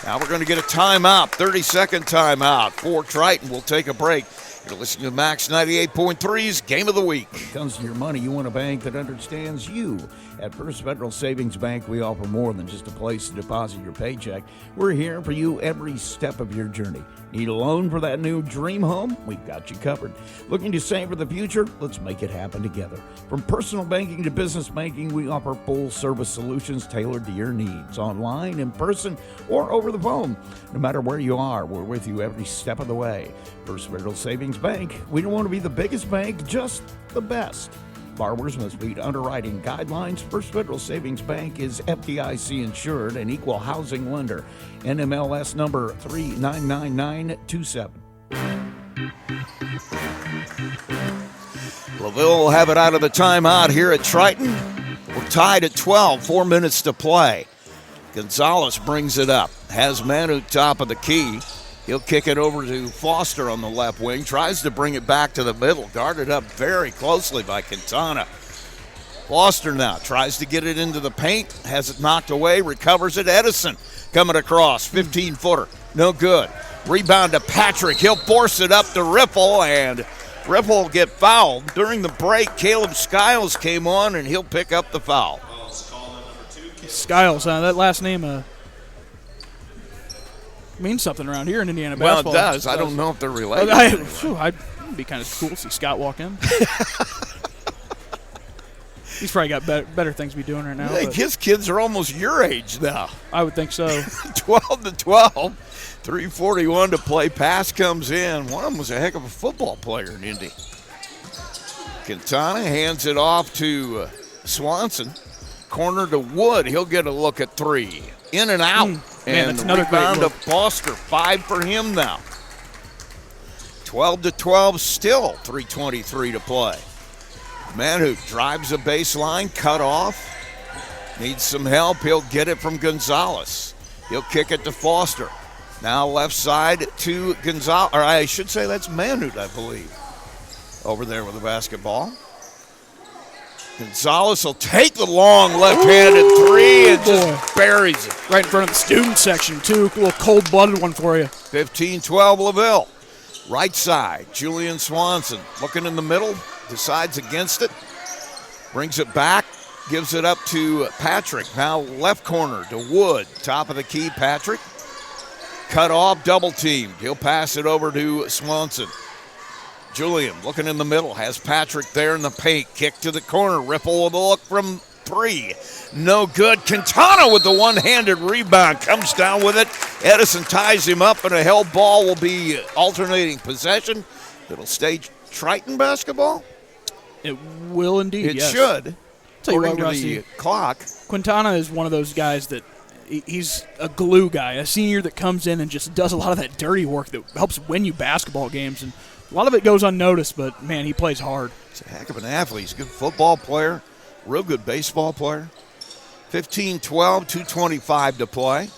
now we're going to get a timeout, 30-second timeout for Triton. We'll take a break. You're listening to Max 98.3's Game of the Week. When it comes to your money, you want a bank that understands you. At First Federal Savings Bank, we offer more than just a place to deposit your paycheck. We're here for you every step of your journey. Need a loan for that new dream home? We've got you covered. Looking to save for the future? Let's make it happen together. From personal banking to business banking, we offer full-service solutions tailored to your needs, online, in person, or over the phone. No matter where you are, we're with you every step of the way. First Federal Savings Bank. We don't want to be the biggest bank, just the best. Borrowers must meet underwriting guidelines. First Federal Savings Bank is FDIC insured and equal housing lender. NMLS number 399927. LaVille will have it out of the timeout here at Triton. We're tied at 12, 4 minutes to play. Gonzalez brings it up. Has Manu top of the key. He'll kick it over to Foster on the left wing. Tries to bring it back to the middle. Guarded up very closely by Quintana. Foster now tries to get it into the paint. Has it knocked away. Recovers it. Edison coming across. 15-footer. No good. Rebound to Patrick. He'll force it up to Ripple. And Ripple will get fouled. During the break, Caleb Skiles came on, and he'll pick up the foul. Skiles, that last name means something around here in Indiana basketball. Well, it does. I don't know if they're related. It'd be kind of cool to see Scott walk in. He's probably got better things to be doing right now. I think his kids are almost your age now. I would think so. 12-12, 3:41 to play. Pass comes in. One of them was a heck of a football player in Indy. Quintana hands it off to Swanson. Corner to Wood. He'll get a look at three. In and out. Man, and that's another rebound great to Foster. 5 for him now. 12-12 still. 3:23 to play. Manhoot drives the baseline. Cut off. Needs some help. He'll get it from Gonzalez. He'll kick it to Foster. Now left side to Gonzalez. Or I should say that's Manhoot, I believe. Over there with the basketball. Gonzalez will take the long left-handed three and just buries it. Right in front of the student section, too. A little cold-blooded one for you. 15-12 LaVille. Right side, Julian Swanson looking in the middle, decides against it, brings it back, gives it up to Patrick. Now left corner to Wood. Top of the key, Patrick. Cut off, double-teamed. He'll pass it over to Swanson. Julian looking in the middle, has Patrick there in the paint. Kick to the corner. Ripple with a look from three. No good. Quintana with the one-handed rebound. Comes down with it. Edison ties him up, and a held ball will be alternating possession. It'll stay Triton basketball? It will indeed, It yes. should. Tell you according what, to the Rusty, clock. Quintana is one of those guys that he's a glue guy, a senior that comes in and just does a lot of that dirty work that helps win you basketball games. And a lot of it goes unnoticed, but, man, he plays hard. He's a heck of an athlete. He's a good football player, real good baseball player. 15-12, 2:25 to play.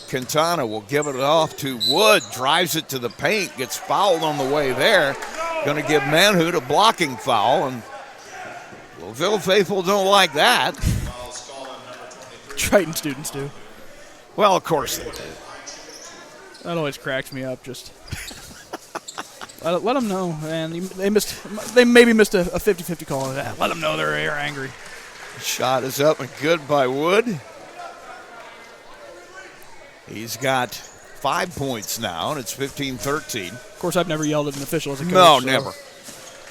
Quintana will give it off to Wood, drives it to the paint, gets fouled on the way there. Going to give Manhood a blocking foul, and LaVille faithful don't like that. Triton students do. Well, of course they do. That always cracks me up. Just let them know, man. They maybe missed a 50-50 call. Let them know they're angry. Shot is up and good by Wood. He's got 5 points now, and it's 15-13. Of course, I've never yelled at an official as a coach. No, so. never.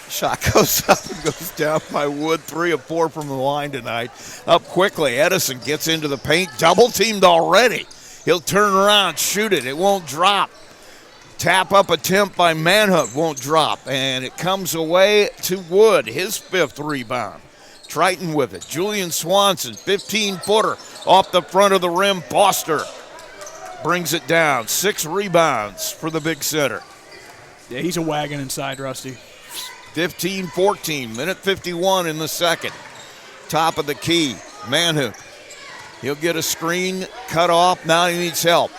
Shot goes up and goes down by Wood. 3 of 4 from the line tonight. Up quickly. Edison gets into the paint. Double teamed already. He'll turn around, shoot it. It won't drop. Tap up attempt by Manhood won't drop. And it comes away to Wood, his 5th rebound. Triton with it. Julian Swanson, 15-footer off the front of the rim. Foster brings it down. 6 rebounds for the big center. Yeah, he's a wagon inside, Rusty. 15-14, minute 51 in the second. Top of the key, Manhood. He'll get a screen cut off. Now he needs help.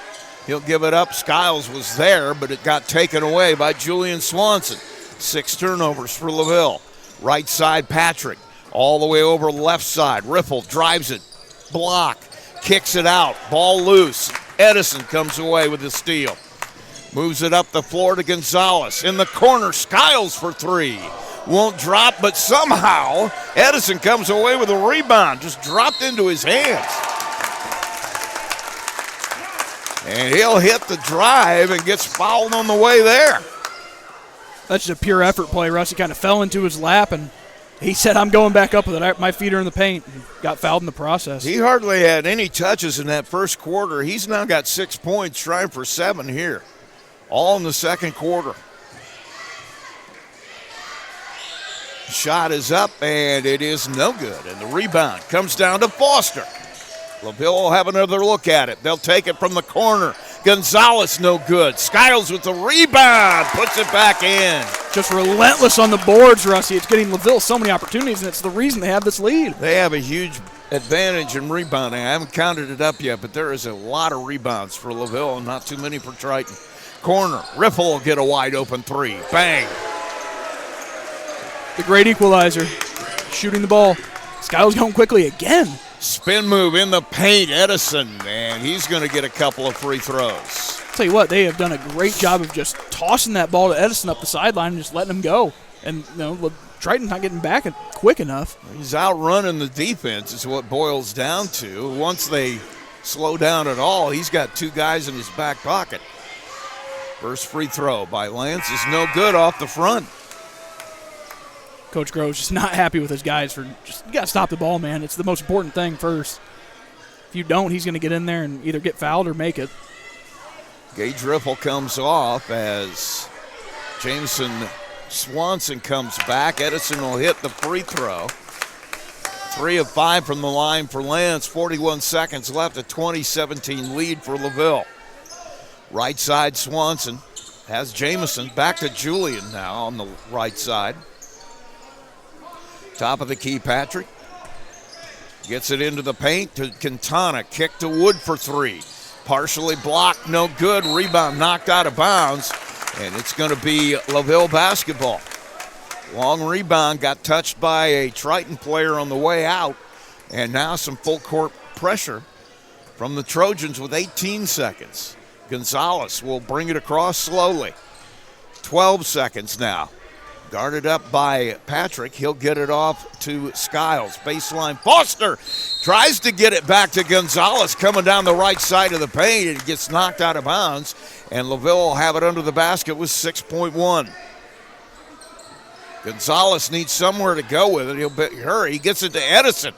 He'll give it up. Skiles was there, but it got taken away by Julian Swanson. 6 turnovers for LaVille. Right side, Patrick. All the way over left side. Riffle drives it. Block. Kicks it out. Ball loose. Edison comes away with the steal. Moves it up the floor to Gonzalez. In the corner, Skiles for 3. Won't drop, but somehow Edison comes away with a rebound. Just dropped into his hands. And he'll hit the drive and gets fouled on the way there. That's just a pure effort play. Rusty kind of fell into his lap, and he said, I'm going back up with it. My feet are in the paint. And got fouled in the process. He hardly had any touches in that first quarter. He's now got 6 points, trying for 7 here. All in the second quarter. Shot is up, and it is no good. And the rebound comes down to Foster. LaVille will have another look at it. They'll take it from the corner. Gonzalez, no good. Skiles with the rebound, puts it back in. Just relentless on the boards, Rusty. It's getting LaVille so many opportunities, and it's the reason they have this lead. They have a huge advantage in rebounding. I haven't counted it up yet, but there is a lot of rebounds for LaVille and not too many for Triton. Corner, Riffle will get a wide open 3. Bang. The great equalizer, shooting the ball. Skiles going quickly again. Spin move in the paint, Edison, and he's going to get a couple of free throws. I'll tell you what, they have done a great job of just tossing that ball to Edison up the sideline and just letting him go. And Triton's not getting back quick enough. He's outrunning the defense is what boils down to. Once they slow down at all, he's got 2 guys in his back pocket. First free throw by Lance is no good off the front. Coach Grove's just not happy with his guys you got to stop the ball, man. It's the most important thing first. If you don't, he's going to get in there and either get fouled or make it. Gage Riffle comes off as Jameson Swanson comes back. Edison will hit the free throw. 3 of 5 from the line for Lance. 41 seconds left, a 20-17 lead for LaVille. Right side, Swanson has Jameson. Back to Julian now on the right side. Top of the key, Patrick. Gets it into the paint to Quintana. Kick to Wood for 3. Partially blocked, no good. Rebound knocked out of bounds. And it's going to be LaVille basketball. Long rebound, got touched by a Triton player on the way out. And now some full court pressure from the Trojans with 18 seconds. Gonzalez will bring it across slowly. 12 seconds now. Guarded up by Patrick. He'll get it off to Skiles. Baseline. Foster tries to get it back to Gonzalez coming down the right side of the paint. It gets knocked out of bounds. And LaVille will have it under the basket with 6.1. Gonzalez needs somewhere to go with it. He'll hurry. He gets it to Edison.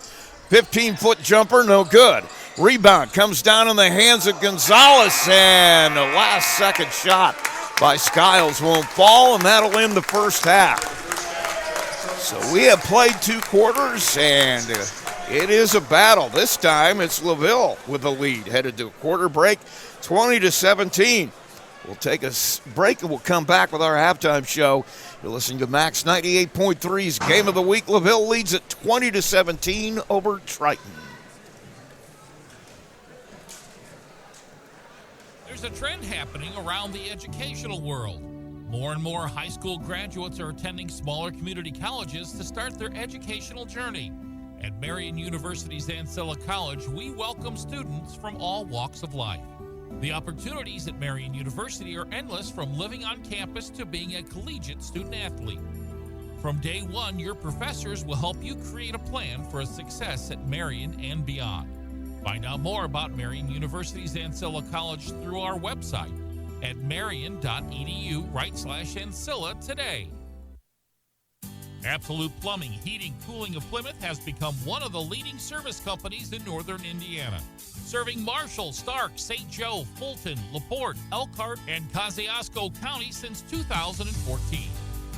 15-foot jumper, no good. Rebound comes down in the hands of Gonzalez. And the last second shot by Skiles won't fall, and that'll end the first half. So we have played 2 quarters, and it is a battle. This time it's LaVille with the lead, headed to a quarter break, 20-17. We'll take a break, and we'll come back with our halftime show. You're listening to Max 98.3's Game of the Week. LaVille leads at 20-17 over Triton. There's a trend happening around the educational world. More and more high school graduates are attending smaller community colleges to start their educational journey. At Marian University's Ancilla College, we welcome students from all walks of life. The opportunities at Marian University are endless, from living on campus to being a collegiate student-athlete. From day one, your professors will help you create a plan for a success at Marian and beyond. Find out more about Marian University's Ancilla College through our website at marian.edu/Ancilla today. Absolute Plumbing, Heating, Cooling of Plymouth has become one of the leading service companies in northern Indiana, serving Marshall, Stark, St. Joe, Fulton, LaPorte, Elkhart, and Kosciuszko County since 2014.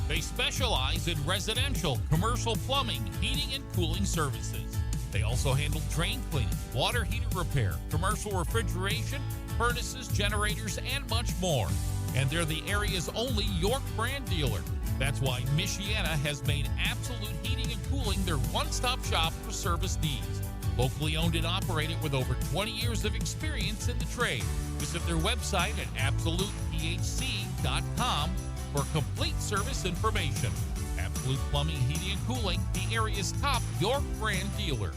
They specialize in residential, commercial plumbing, heating, and cooling services. They also handle drain cleaning, water heater repair, commercial refrigeration, furnaces, generators, and much more. And they're the area's only York brand dealer. That's why Michiana has made Absolute Heating and Cooling their one-stop shop for service needs. Locally owned and operated with over 20 years of experience in the trade. Visit their website at absolutephc.com for complete service information. Absolute Plumbing, Heating, and Cooling, the area's top York brand dealer.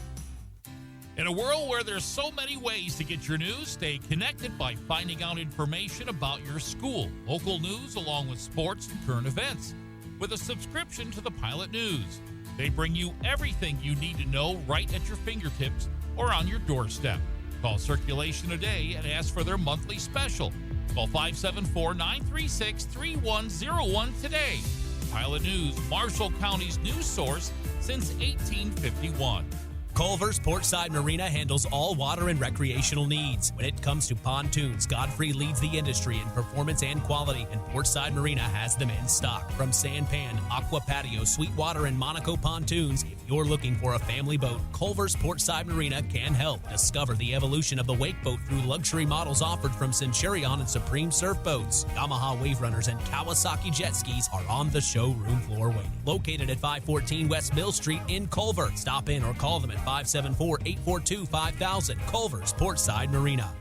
In a world where there's so many ways to get your news, stay connected by finding out information about your school, local news, along with sports and current events. With a subscription to the Pilot News, they bring you everything you need to know right at your fingertips or on your doorstep. Call Circulation today and ask for their monthly special. Call 574-936-3101 today. Pilot News, Marshall County's news source since 1851. Culver's Portside Marina handles all water and recreational needs. When it comes to pontoons, Godfrey leads the industry in performance and quality, and Portside Marina has them in stock. From Sanpan, Aqua Patio, Sweetwater, and Monaco pontoons, if you're looking for a family boat, Culver's Portside Marina can help. Discover the evolution of the wake boat through luxury models offered from Centurion and Supreme Surf Boats. Yamaha Wave Runners and Kawasaki jet skis are on the showroom floor waiting. Located at 514 West Mill Street in Culver. Stop in or call them at 574-842-5000. Culver's Portside Marina.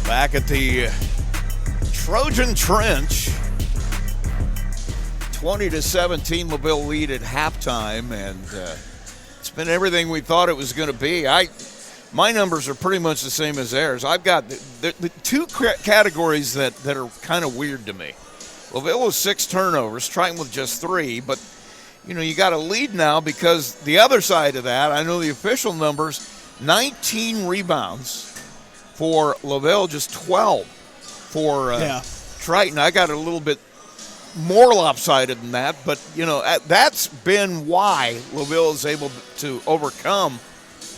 Back at the Trojan Trench, 20-17 LaVille lead at halftime, and it's been everything we thought it was going to be. My numbers are pretty much the same as theirs. I've got the 2 categories that are kind of weird to me. LaVille with 6 turnovers, Triton with just 3, but you got a lead now because the other side of that, I know the official numbers, 19 rebounds for LaVille, just 12 for Triton. I got a little bit more lopsided than that, but that's been why LaVille is able to overcome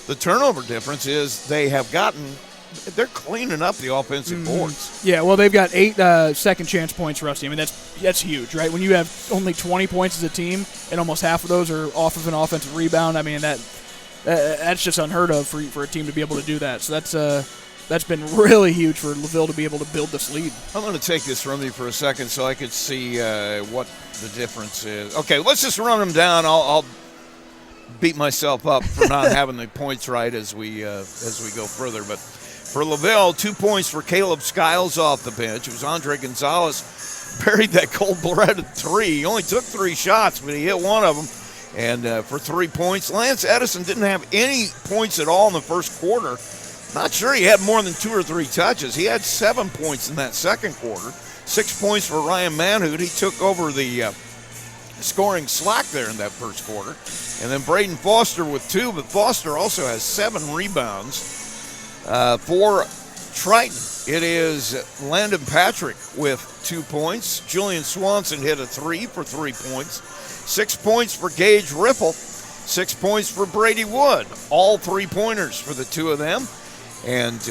the turnover difference. Is they're cleaning up the offensive boards. Yeah, well, they've got 8 second chance points, Rusty. I mean, that's huge, right? When you have only 20 points as a team and almost half of those are off of an offensive rebound, I mean, that's just unheard of for a team to be able to do that. So that's been really huge for LaVille to be able to build this lead. I'm going to take this from you for a second so I could see what the difference is. Okay, let's just run them down. I'll beat myself up for not having the points right as we go further. But for LaVille, 2 points for Caleb Skiles off the bench. It was Andre Gonzalez buried that cold-blooded 3. He only took 3 shots, but he hit one of them. And for 3 points, Lance Edison didn't have any points at all in the first quarter. Not sure he had more than 2 or 3 touches. He had 7 points in that second quarter. 6 points for Ryan Manhood. He took over the scoring slack there in that first quarter. And then Braden Foster with 2, but Foster also has 7 rebounds. For Triton, it is Landon Patrick with 2 points. Julian Swanson hit a 3 for 3 points. 6 points for Gage Riffle. 6 points for Brady Wood. All 3-pointers for the two of them. And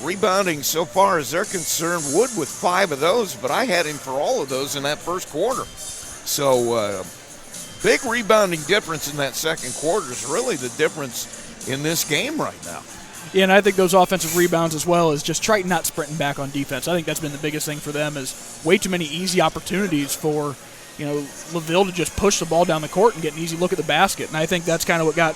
rebounding so far as they're concerned, Wood with 5 of those, but I had him for all of those in that first quarter. So big rebounding difference in that second quarter is really the difference in this game right now. Yeah, and I think those offensive rebounds as well is just Triton not sprinting back on defense. I think that's been the biggest thing for them is way too many easy opportunities for, LaVille to just push the ball down the court and get an easy look at the basket. And I think that's kind of what got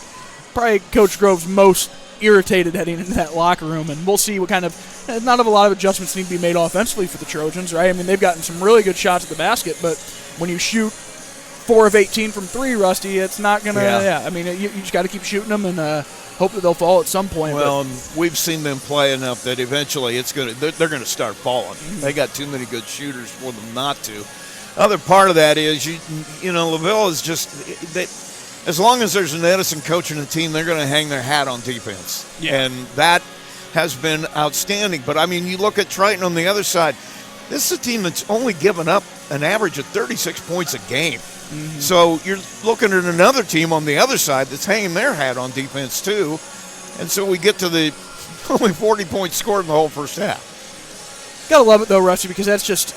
probably Coach Grove's most irritated heading into that locker room. And we'll see what kind of – not a lot of adjustments need to be made offensively for the Trojans, right? I mean, they've gotten some really good shots at the basket, but when you shoot 4 of 18 from 3, Rusty, it's not going to I mean, you just got to keep shooting them and hope that they'll fall at some point. Well, we've seen them play enough that eventually they're going to start falling. Mm-hmm. They got too many good shooters for them not to. Other part of that is, LaVille is just as long as there's an Edison coach in the team, they're going to hang their hat on defense. Yeah. And that has been outstanding. But, I mean, you look at Triton on the other side, this is a team that's only given up an average of 36 points a game. Mm-hmm. So you're looking at another team on the other side that's hanging their hat on defense too. And so we get to the only 40 points scored in the whole first half. Gotta love it though, Rusty, because that's just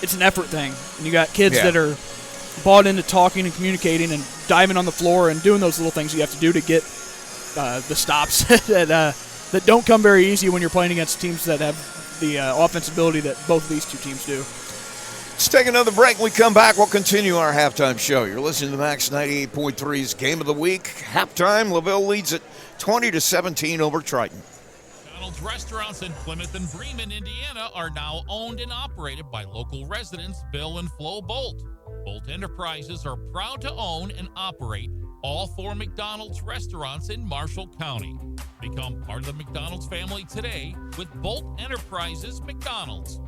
it's an effort thing. And you got kids that are bought into talking and communicating and diving on the floor and doing those little things you have to do to get the stops that don't come very easy when you're playing against teams that have the offensive ability that both of these two teams do. Let's take another break. When we come back, we'll continue our halftime show. You're listening to Max 98.3's Game of the Week. Halftime, LaVille leads it 20-17 over Triton. McDonald's restaurants in Plymouth and Bremen, Indiana are now owned and operated by local residents Bill and Flo Bolt. Bolt Enterprises are proud to own and operate all 4 McDonald's restaurants in Marshall County. Become part of the McDonald's family today with Bolt Enterprises McDonald's.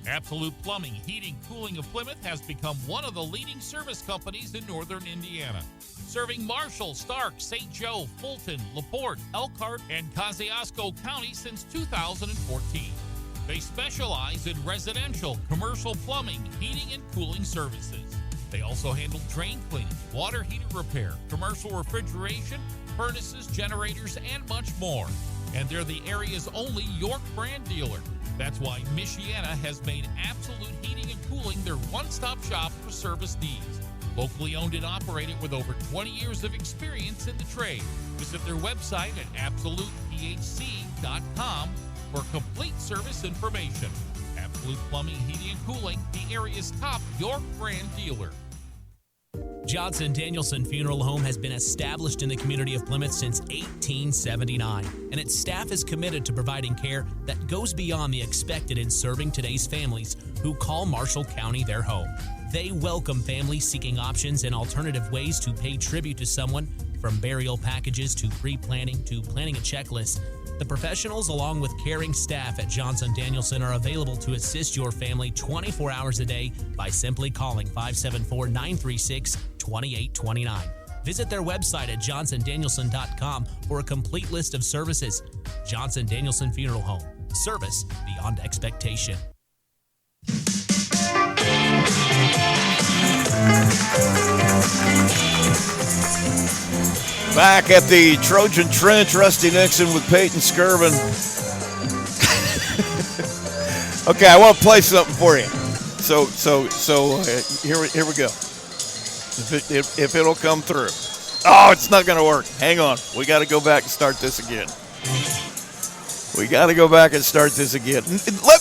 Absolute Plumbing, Heating, Cooling of Plymouth has become one of the leading service companies in northern Indiana. Serving Marshall, Stark, St. Joe, Fulton, LaPorte, Elkhart, and Kosciuszko County since 2014. They specialize in residential, commercial plumbing, heating, and cooling services. They also handle drain cleaning, water heater repair, commercial refrigeration, furnaces, generators, and much more. And they're the area's only York brand dealer. That's why Michiana has made Absolute Heating and Cooling their one-stop shop for service needs. Locally owned and operated with over 20 years of experience in the trade. Visit their website at AbsolutePHC.com for complete service information. Absolute Plumbing, Heating, and Cooling, the area's top York brand dealer. Johnson Danielson Funeral Home has been established in the community of Plymouth since 1879, and its staff is committed to providing care that goes beyond the expected in serving today's families who call Marshall County their home. They welcome families seeking options and alternative ways to pay tribute to someone, from burial packages to pre-planning to planning a checklist. The professionals, along with caring staff at Johnson Danielson, are available to assist your family 24 hours a day by simply calling 574-936-2829. Visit their website at johnsondanielson.com for a complete list of services. Johnson Danielson Funeral Home. Service beyond expectation. Back at the Trojan Trench, Rusty Nixon with Peyton Skirvin. Okay, I want to play something for you. So here we go. If it'll come through. Oh, it's not going to work. Hang on. We got to go back and start this again. Let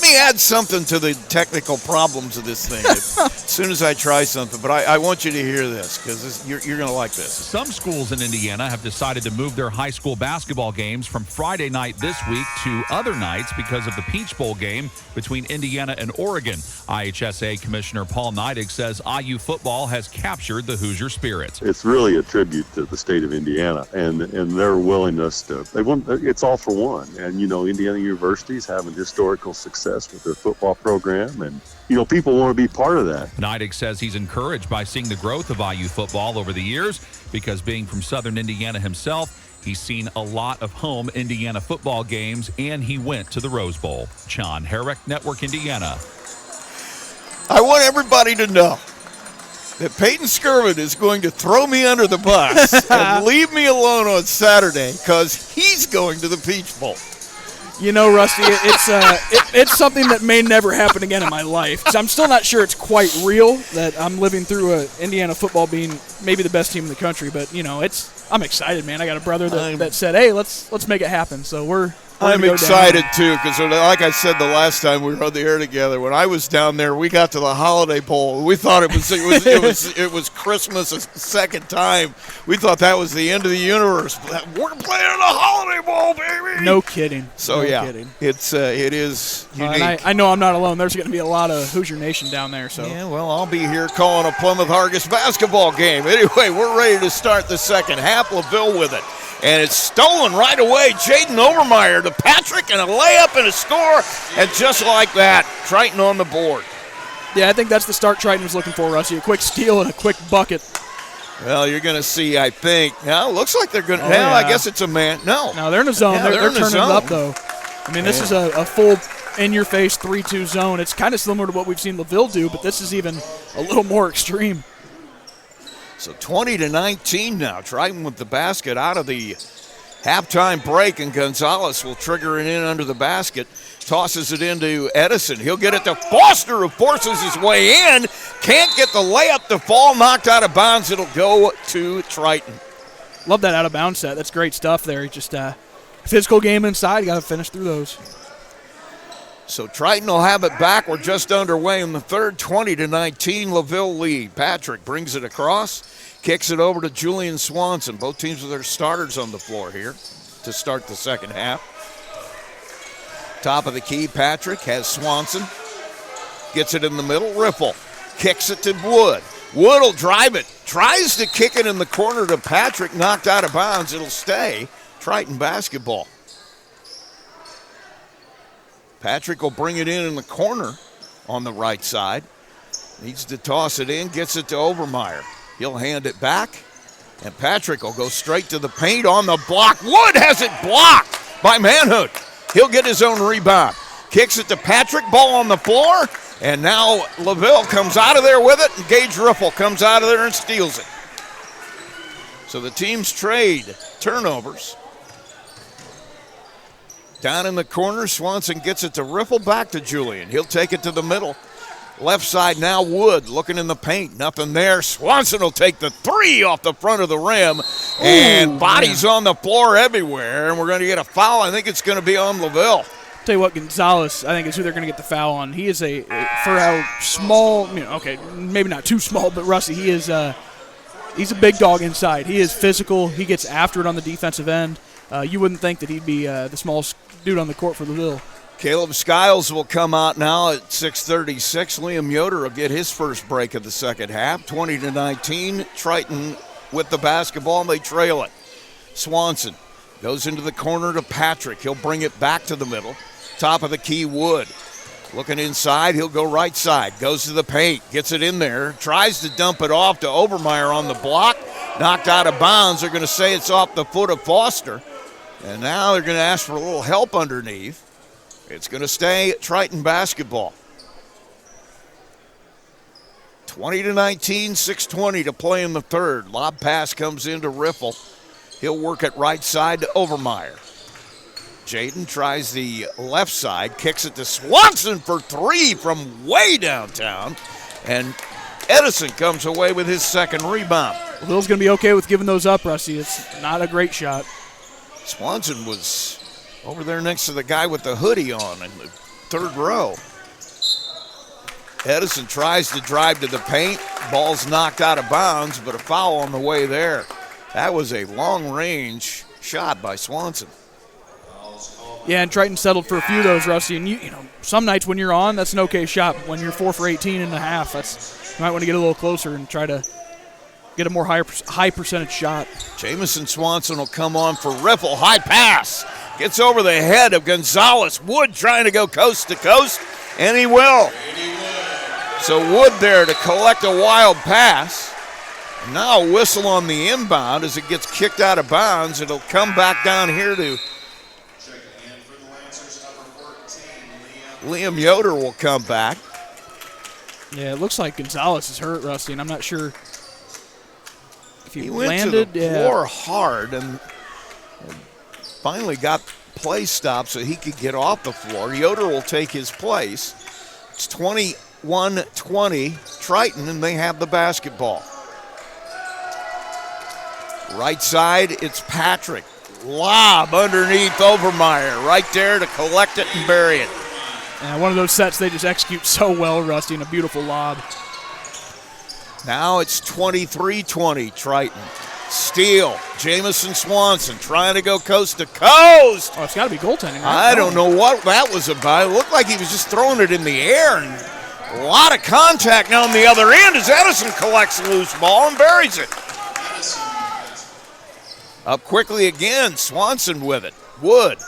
me add something to the technical problems of this thing as soon as I try something. But I want you to hear this because you're going to like this. Some schools in Indiana have decided to move their high school basketball games from Friday night this week to other nights because of the Peach Bowl game between Indiana and Oregon. IHSA Commissioner Paul Neidig says IU football has captured the Hoosier spirit. It's really a tribute to the state of Indiana and their willingness to. It's all for one, and Indiana University's having historical success with their football program, and people want to be part of that. Neidig says he's encouraged by seeing the growth of IU football over the years because being from Southern Indiana himself, he's seen a lot of home Indiana football games, and he went to the Rose Bowl. John Herrick, Network Indiana. I want everybody to know that Peyton Skirvin is going to throw me under the bus and leave me alone on Saturday because he's going to the Peach Bowl. You know, Rusty, it's something that may never happen again in my life. 'Cause I'm still not sure it's quite real that I'm living through Indiana football being maybe the best team in the country. But you know, I'm excited, man. I got a brother that said, "Hey, let's make it happen." So I'm excited too because, like I said the last time we were on the air together, when I was down there, we got to the Holiday Bowl. We thought it was Christmas a second time. We thought that was the end of the universe. We're playing in the Holiday Bowl, baby. No kidding. So no yeah, kidding. it is unique. And I know I'm not alone. There's going to be a lot of Hoosier Nation down there. So yeah, well, I'll be here calling a Plymouth Argus basketball game. Anyway, we're ready to start the second half. LaVille with it. And it's stolen right away. Jaden Overmeyer to Patrick, and a layup and a score. And just like that, Triton on the board. Yeah, I think that's the start Triton was looking for, Rusty. A quick steal and a quick bucket. Well, you're going to see, I think. Now, it looks like they're going to. Now, I guess it's a man. No, they're in a zone. Yeah, they're turning it up, though. I mean, this is a full in-your-face 3-2 zone. It's kind of similar to what we've seen LaVille do, but this is even a little more extreme. So 20-19 now. Triton with the basket out of the halftime break, and Gonzalez will trigger it in under the basket. Tosses it into Edison. He'll get it to Foster, who forces his way in. Can't get the layup to fall. Knocked out of bounds. It'll go to Triton. Love that out-of-bounds set. That's great stuff there. Just physical game inside. You got to finish through those. So Triton will have it back. We're just underway in the third. 20-19, LaVille lead. Patrick brings it across, kicks it over to Julian Swanson. Both teams with their starters on the floor here to start the second half. Top of the key, Patrick has Swanson. Gets it in the middle, Riffle. Kicks it to Wood. Wood will drive it. Tries to kick it in the corner to Patrick. Knocked out of bounds. It'll stay Triton basketball. Patrick will bring it in the corner on the right side. Needs to toss it in, gets it to Overmeyer. He'll hand it back, and Patrick will go straight to the paint on the block. Wood has it blocked by Manhood. He'll get his own rebound. Kicks it to Patrick, ball on the floor, and now LaVille comes out of there with it, and Gage Riffle comes out of there and steals it. So the teams trade turnovers. Down in the corner, Swanson gets it to Riffle, back to Julian. He'll take it to the middle. Left side now, Wood looking in the paint. Nothing there. Swanson will take the three off the front of the rim. And bodies on the floor everywhere. And we're going to get a foul. I think it's going to be on LaVille. Tell you what, Gonzalez, I think is who they're going to get the foul on. He is for how small, okay, maybe not too small, but Rusty, he's a big dog inside. He is physical. He gets after it on the defensive end. You wouldn't think that he'd be the smallest dude on the court for LaVille. Caleb Skiles will come out now at 6:36. Liam Yoder will get his first break of the second half. 20-19. Triton with the basketball, and they trail it. Swanson goes into the corner to Patrick. He'll bring it back to the middle. Top of the key, Wood. Looking inside, he'll go right side. Goes to the paint, gets it in there. Tries to dump it off to Overmeyer on the block. Knocked out of bounds. They're going to say it's off the foot of Foster. And now they're going to ask for a little help underneath. It's going to stay Triton basketball. 20-19, 6:20 to play in the third. Lob pass comes into Riffle. He'll work it right side to Overmeyer. Jaden tries the left side, kicks it to Swanson for three from way downtown. And Edison comes away with his second rebound. LaVille's going to be okay with giving those up, Rusty. It's not a great shot. Swanson was over there next to the guy with the hoodie on in the third row. Edison tries to drive to the paint. Ball's knocked out of bounds, but a foul on the way there. That was a long-range shot by Swanson. Yeah, and Triton settled for a few of those, Rusty. And you know, some nights when you're on, that's an okay shot. When you're 4 for 18 and a half, you might want to get a little closer and try to get a more high percentage shot. Jamison Swanson will come on for Riffle. High pass. Gets over the head of Gonzalez. Wood trying to go coast to coast, and he will. So Wood there to collect a wild pass. Now a whistle on the inbound as it gets kicked out of bounds. It'll come back down here to Liam Yoder will come back. Yeah, it looks like Gonzalez is hurt, Rusty, and I'm not sure if he went landed. to the floor hard and finally got play stopped so he could get off the floor. Yoder will take his place. It's 21-20 Triton, and they have the basketball. Right side, it's Patrick. Lob underneath Overmeyer, right there to collect it and bury it. And one of those sets they just execute so well, Rusty, and a beautiful lob. Now it's 23-20 Triton. Steal, Jamison Swanson trying to go coast to coast. Oh, it's got to be goaltending, right? I don't know what that was about. It looked like he was just throwing it in the air, and a lot of contact now on the other end as Edison collects the loose ball and buries it. Up quickly again, Swanson with it. Wood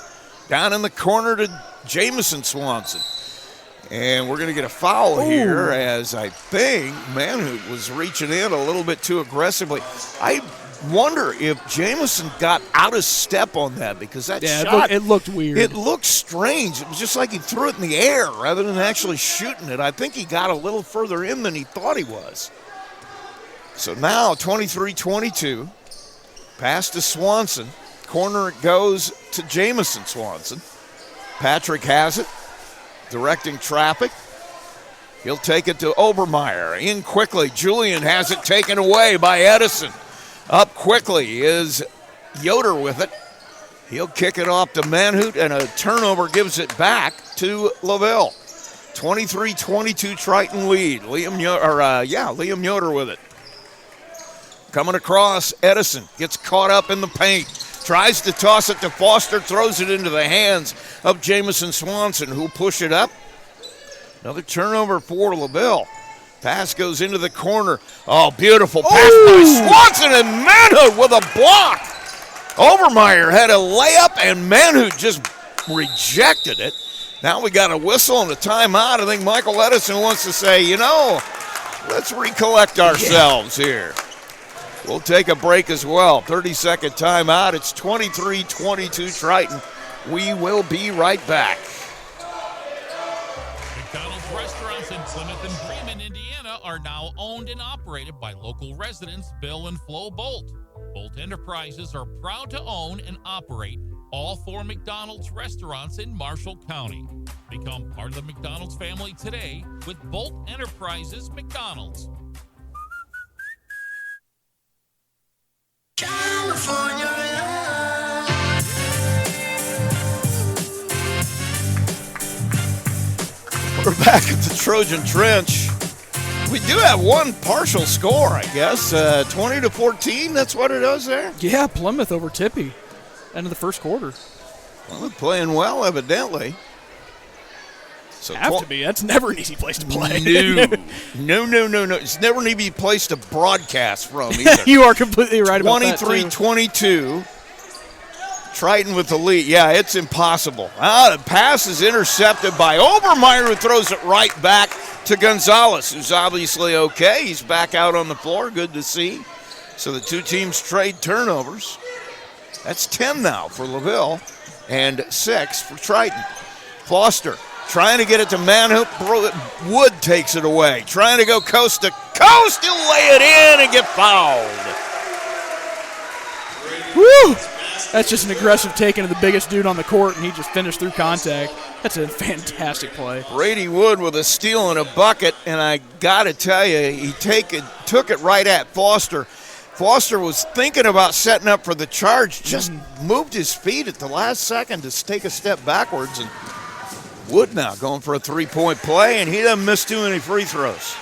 down in the corner to Jamison Swanson. And we're going to get a foul here as I think Manhoot was reaching in a little bit too aggressively. I wonder if Jamison got out of step on that because that shot. It looked weird. It looked strange. It was just like he threw it in the air rather than actually shooting it. I think he got a little further in than he thought he was. So now 23-22. Pass to Swanson. Corner it goes to Jamison Swanson. Patrick has it. Directing traffic. He'll take it to Obermeyer. In quickly. Julian has it taken away by Edison. Up quickly is Yoder with it. He'll kick it off to Manhoot, and a turnover gives it back to LaVille. 23-22 Triton lead. Liam Yoder with it. Coming across, Edison gets caught up in the paint. Tries to toss it to Foster, throws it into the hands of Jamison Swanson, who'll push it up. Another turnover for LaVille. Pass goes into the corner. Oh, beautiful pass by Swanson, and Manhoot with a block. Overmeyer had a layup, and Manhoot just rejected it. Now we got a whistle and a timeout. I think Michael Edison wants to say, let's recollect ourselves here. We'll take a break as well. 30-second timeout. It's 23-22 Triton. We will be right back. McDonald's restaurants in Plymouth and Bremen, Indiana are now owned and operated by local residents Bill and Flo Bolt. Bolt Enterprises are proud to own and operate all 4 McDonald's restaurants in Marshall County. Become part of the McDonald's family today with Bolt Enterprises McDonald's. California. We're back at the Trojan Trench. We do have one partial score, I guess. 20-14, that's what it is there? Yeah, Plymouth over Tippy. End of the first quarter. Well, they're playing well, evidently. So have to be. That's never an easy place to play. No. It's never an easy place to broadcast from either. You are completely right about that, 23-22. Triton with the lead. Yeah, it's impossible. The pass is intercepted by Obermeyer, who throws it right back to Gonzalez, who's obviously okay. He's back out on the floor. Good to see. So the two teams trade turnovers. That's 10 now for LaVille and 6 for Triton. Foster trying to get it to Manhoot. Wood takes it away. Trying to go coast to coast. He'll lay it in and get fouled. Woo! That's just an aggressive taking of the biggest dude on the court, and he just finished through contact. That's a fantastic play. Brady Wood with a steal and a bucket, and I got to tell you, he took it right at Foster. Foster was thinking about setting up for the charge, just moved his feet at the last second to take a step backwards, and Wood now going for a three-point play, and he doesn't miss too many free throws.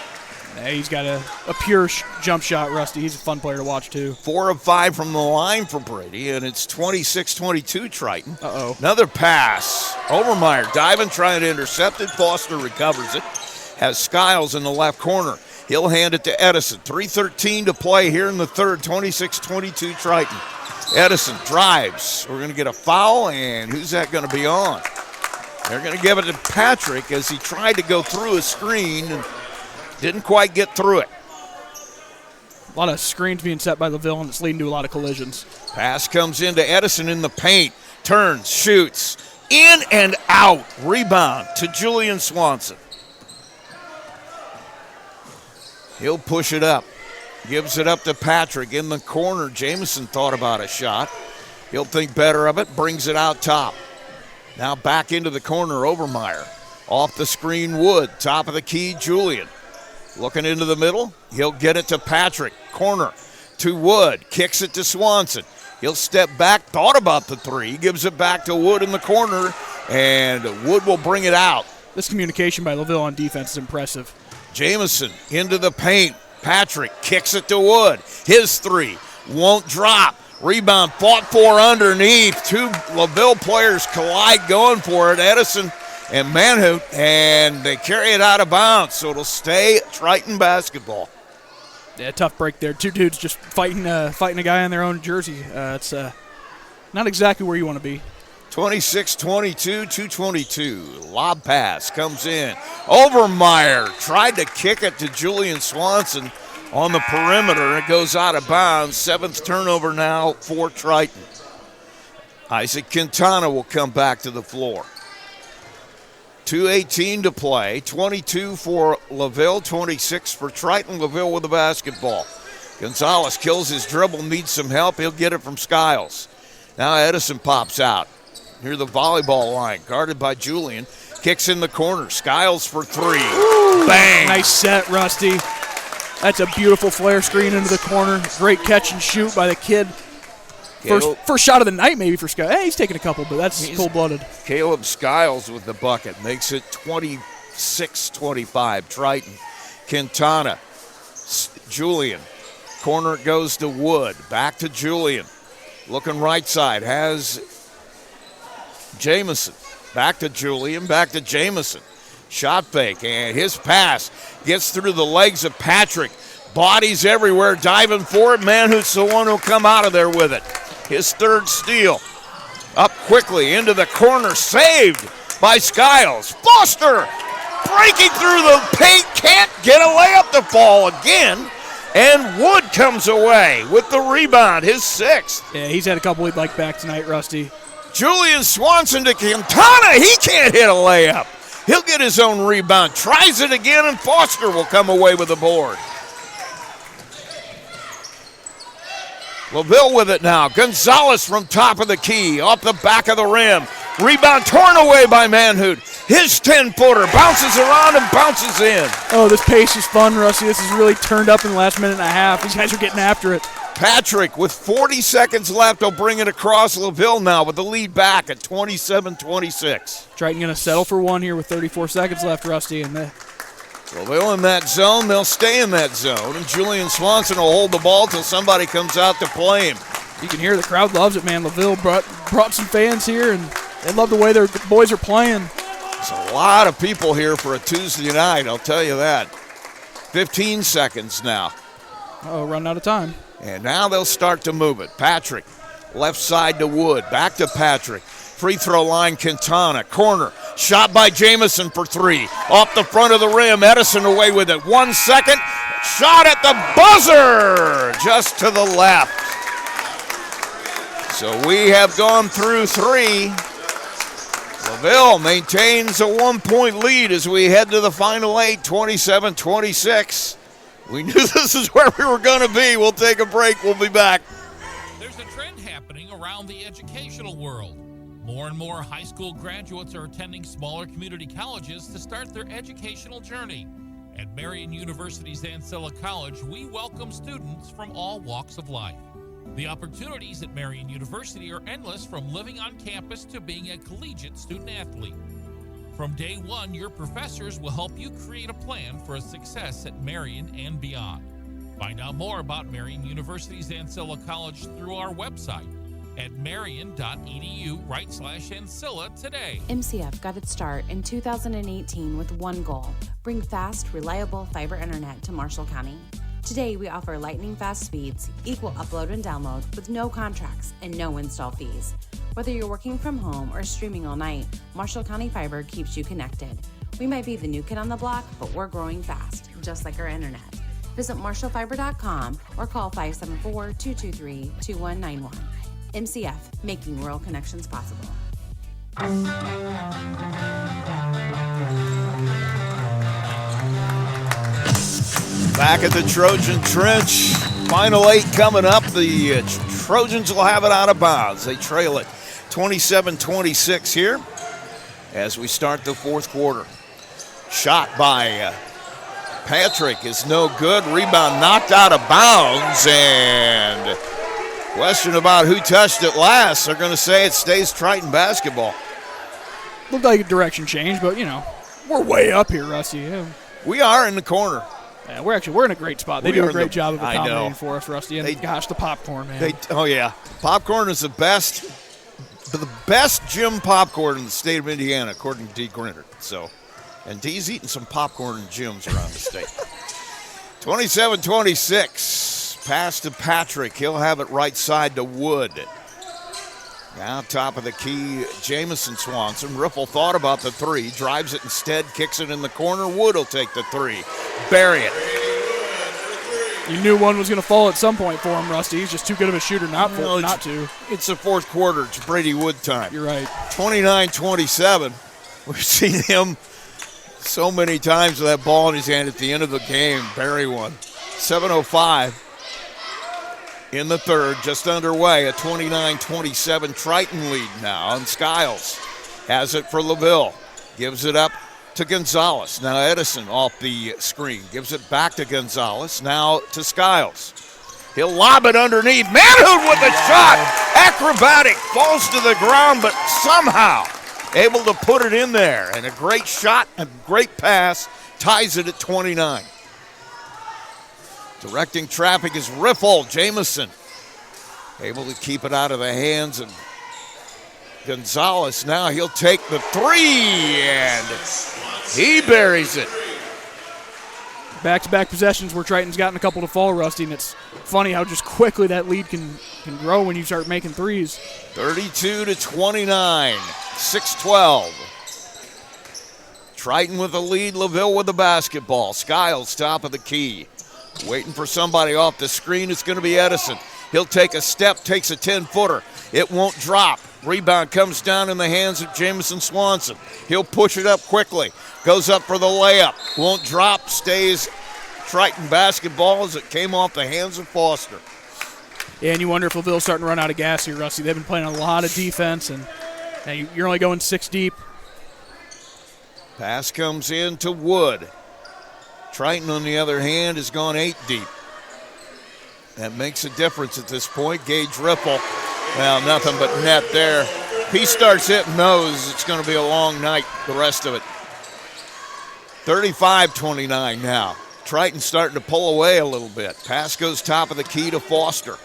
Yeah, he's got a pure jump shot, Rusty. He's a fun player to watch, too. 4 of 5 from the line for Brady, and it's 26-22 Triton. Uh-oh. Another pass. Overmeyer diving, trying to intercept it. Foster recovers it. Has Skiles in the left corner. He'll hand it to Edison. 3:13 to play here in the third. 26-22 Triton. Edison drives. We're going to get a foul, and who's that going to be on? They're going to give it to Patrick as he tried to go through a screen and didn't quite get through it. A lot of screens being set by LaVille, and it's leading to a lot of collisions. Pass comes into Edison in the paint. Turns, shoots, in and out. Rebound to Julian Swanson. He'll push it up. Gives it up to Patrick in the corner. Jamison thought about a shot. He'll think better of it, brings it out top. Now back into the corner, Overmeyer. Off the screen, Wood. Top of the key, Julian. Looking into the middle. He'll get it to Patrick. Corner to Wood. Kicks it to Swanson. He'll step back. Thought about the three. Gives it back to Wood in the corner. And Wood will bring it out. This communication by LaVille on defense is impressive. Jamison into the paint. Patrick kicks it to Wood. His three won't drop. Rebound fought for underneath. Two LaVille players collide going for it. Edison and Manhoot, and they carry it out of bounds, so it'll stay Triton basketball. Yeah, tough break there. Two dudes just fighting a guy in their own jersey. It's not exactly where you want to be. 26-22, 2:22. Lob pass comes in. Overmeyer tried to kick it to Julian Swanson on the perimeter. It goes out of bounds. 7th turnover now for Triton. Isaac Quintana will come back to the floor. 2:18 to play. 22 for LaVille, 26 for Triton. LaVille with the basketball. Gonzalez kills his dribble, needs some help. He'll get it from Skiles. Now Edison pops out. Near the volleyball line, guarded by Julian. Kicks in the corner. Skiles for three. Ooh, bang! Nice set, Rusty. That's a beautiful flare screen into the corner. Great catch and shoot by the kid. First shot of the night maybe for Skiles. Hey, he's taking a couple, but that's cold-blooded. Caleb Skiles with the bucket. Makes it 26-25. Triton. Quintana. Julian. Corner goes to Wood. Back to Julian. Looking right side. Has Jamison. Back to Julian. Back to Jamison. Shot fake. And his pass gets through the legs of Patrick. Bodies everywhere. Diving for it. Manhoot's the one who'll come out of there with it. His third steal. Up quickly into the corner. Saved by Skiles. Foster breaking through the paint. Can't get a layup to fall again. And Wood comes away with the rebound. His 6th. Yeah, he's had a couple we'd like back tonight, Rusty. Julian Swanson to Quintana. He can't hit a layup. He'll get his own rebound. Tries it again, and Foster will come away with the board. LaVille with it now. Gonzalez from top of the key, off the back of the rim. Rebound torn away by Manhoot. His 10-footer bounces around and bounces in. Oh, this pace is fun, Rusty. This has really turned up in the last minute and a half. These guys are getting after it. Patrick, with 40 seconds left, will bring it across LaVille now with the lead back at 27-26. Triton going to settle for one here with 34 seconds left, Rusty. And LaVille in that zone. They'll stay in that zone. And Julian Swanson will hold the ball till somebody comes out to play him. You can hear the crowd loves it, man. LaVille brought some fans here, and they love the way their boys are playing. There's a lot of people here for a Tuesday night, I'll tell you that. 15 seconds now. Oh, run out of time. And now they'll start to move it. Patrick, left side to Wood. Back to Patrick. Free throw line, Quintana. Corner. Shot by Jamison for three. Off the front of the rim. Edison away with it. 1 second. Shot at the buzzer. Just to the left. So we have gone through three. LaVille maintains a 1-point lead as we head to the final 8, 27-26. We knew this is where we were going to be. We'll take a break. We'll be back. There's a trend happening around the educational world. More and more high school graduates are attending smaller community colleges to start their educational journey. At Marian University's Ancilla College, we welcome students from all walks of life. The opportunities at Marian University are endless, from living on campus to being a collegiate student athlete. From day one, your professors will help you create a plan for a success at Marian and beyond. Find out more about Marian University's Ancilla College through our website at marian.edu/Ancilla today. MCF got its start in 2018 with one goal: bring fast, reliable fiber internet to Marshall County. Today, we offer lightning-fast speeds, equal upload and download with no contracts and no install fees. Whether you're working from home or streaming all night, Marshall County Fiber keeps you connected. We might be the new kid on the block, but we're growing fast, just like our internet. Visit marshallfiber.com or call 574-223-2191. MCF, making rural connections possible. Back at the Trojan Trench. Final 8 coming up. The Trojans will have it out of bounds. They trail it 27-26 here as we start the fourth quarter. Shot by Patrick is no good. Rebound knocked out of bounds. And question about who touched it last. They're going to say it stays Triton basketball. Looked like a direction change, but, we're way up here, Rusty. Yeah. We are in the corner. Yeah, we're in a great spot. They do a great job of accommodating for us, Rusty. And gosh, the popcorn, man. Popcorn is the best gym popcorn in the state of Indiana, according to D. Grinner. So, and D's eating some popcorn in gyms around the state. 27-26. Pass to Patrick. He'll have it right side to Wood. Now top of the key, Jamison Swanson. Riffle thought about the three, drives it instead, kicks it in the corner. Wood will take the three. Bury it. You knew one was going to fall at some point for him, Rusty. He's just too good of a shooter not to. It's the fourth quarter. It's Brady Wood time. You're right. 29-27. We've seen him so many times with that ball in his hand at the end of the game. Bury one. 7:05. In the third, just underway, a 29-27 Triton lead now. And Skiles has it for LaVille. Gives it up to Gonzalez. Now Edison off the screen. Gives it back to Gonzalez. Now to Skiles. He'll lob it underneath. Manhood with a shot. Acrobatic. Falls to the ground, but somehow able to put it in there. And a great shot, a great pass. Ties it at 29. Directing traffic is Riffle. Jamison able to keep it out of the hands of Gonzalez. Now he'll take the three, and he buries it. Back-to-back possessions where Triton's gotten a couple to fall, Rusty, and it's funny how just quickly that lead can grow when you start making threes. 32-29, 6-12. Triton with the lead, LaVille with the basketball. Skiles top of the key. Waiting for somebody off the screen. It's going to be Edison. He'll take a step, takes a 10-footer. It won't drop. Rebound comes down in the hands of Jamison Swanson. He'll push it up quickly. Goes up for the layup. Won't drop. Stays Triton basketball as it came off the hands of Foster. Yeah, and you wonder if LaVille's starting to run out of gas here, Rusty. They've been playing a lot of defense, and now you're only going 6 deep. Pass comes in to Wood. Triton, on the other hand, has gone 8 deep. That makes a difference at this point. Gage Riffle, well, nothing but net there. If he starts hitting those, it's going to be a long night, the rest of it. 35-29 now. Triton starting to pull away a little bit. Pass goes top of the key to Foster.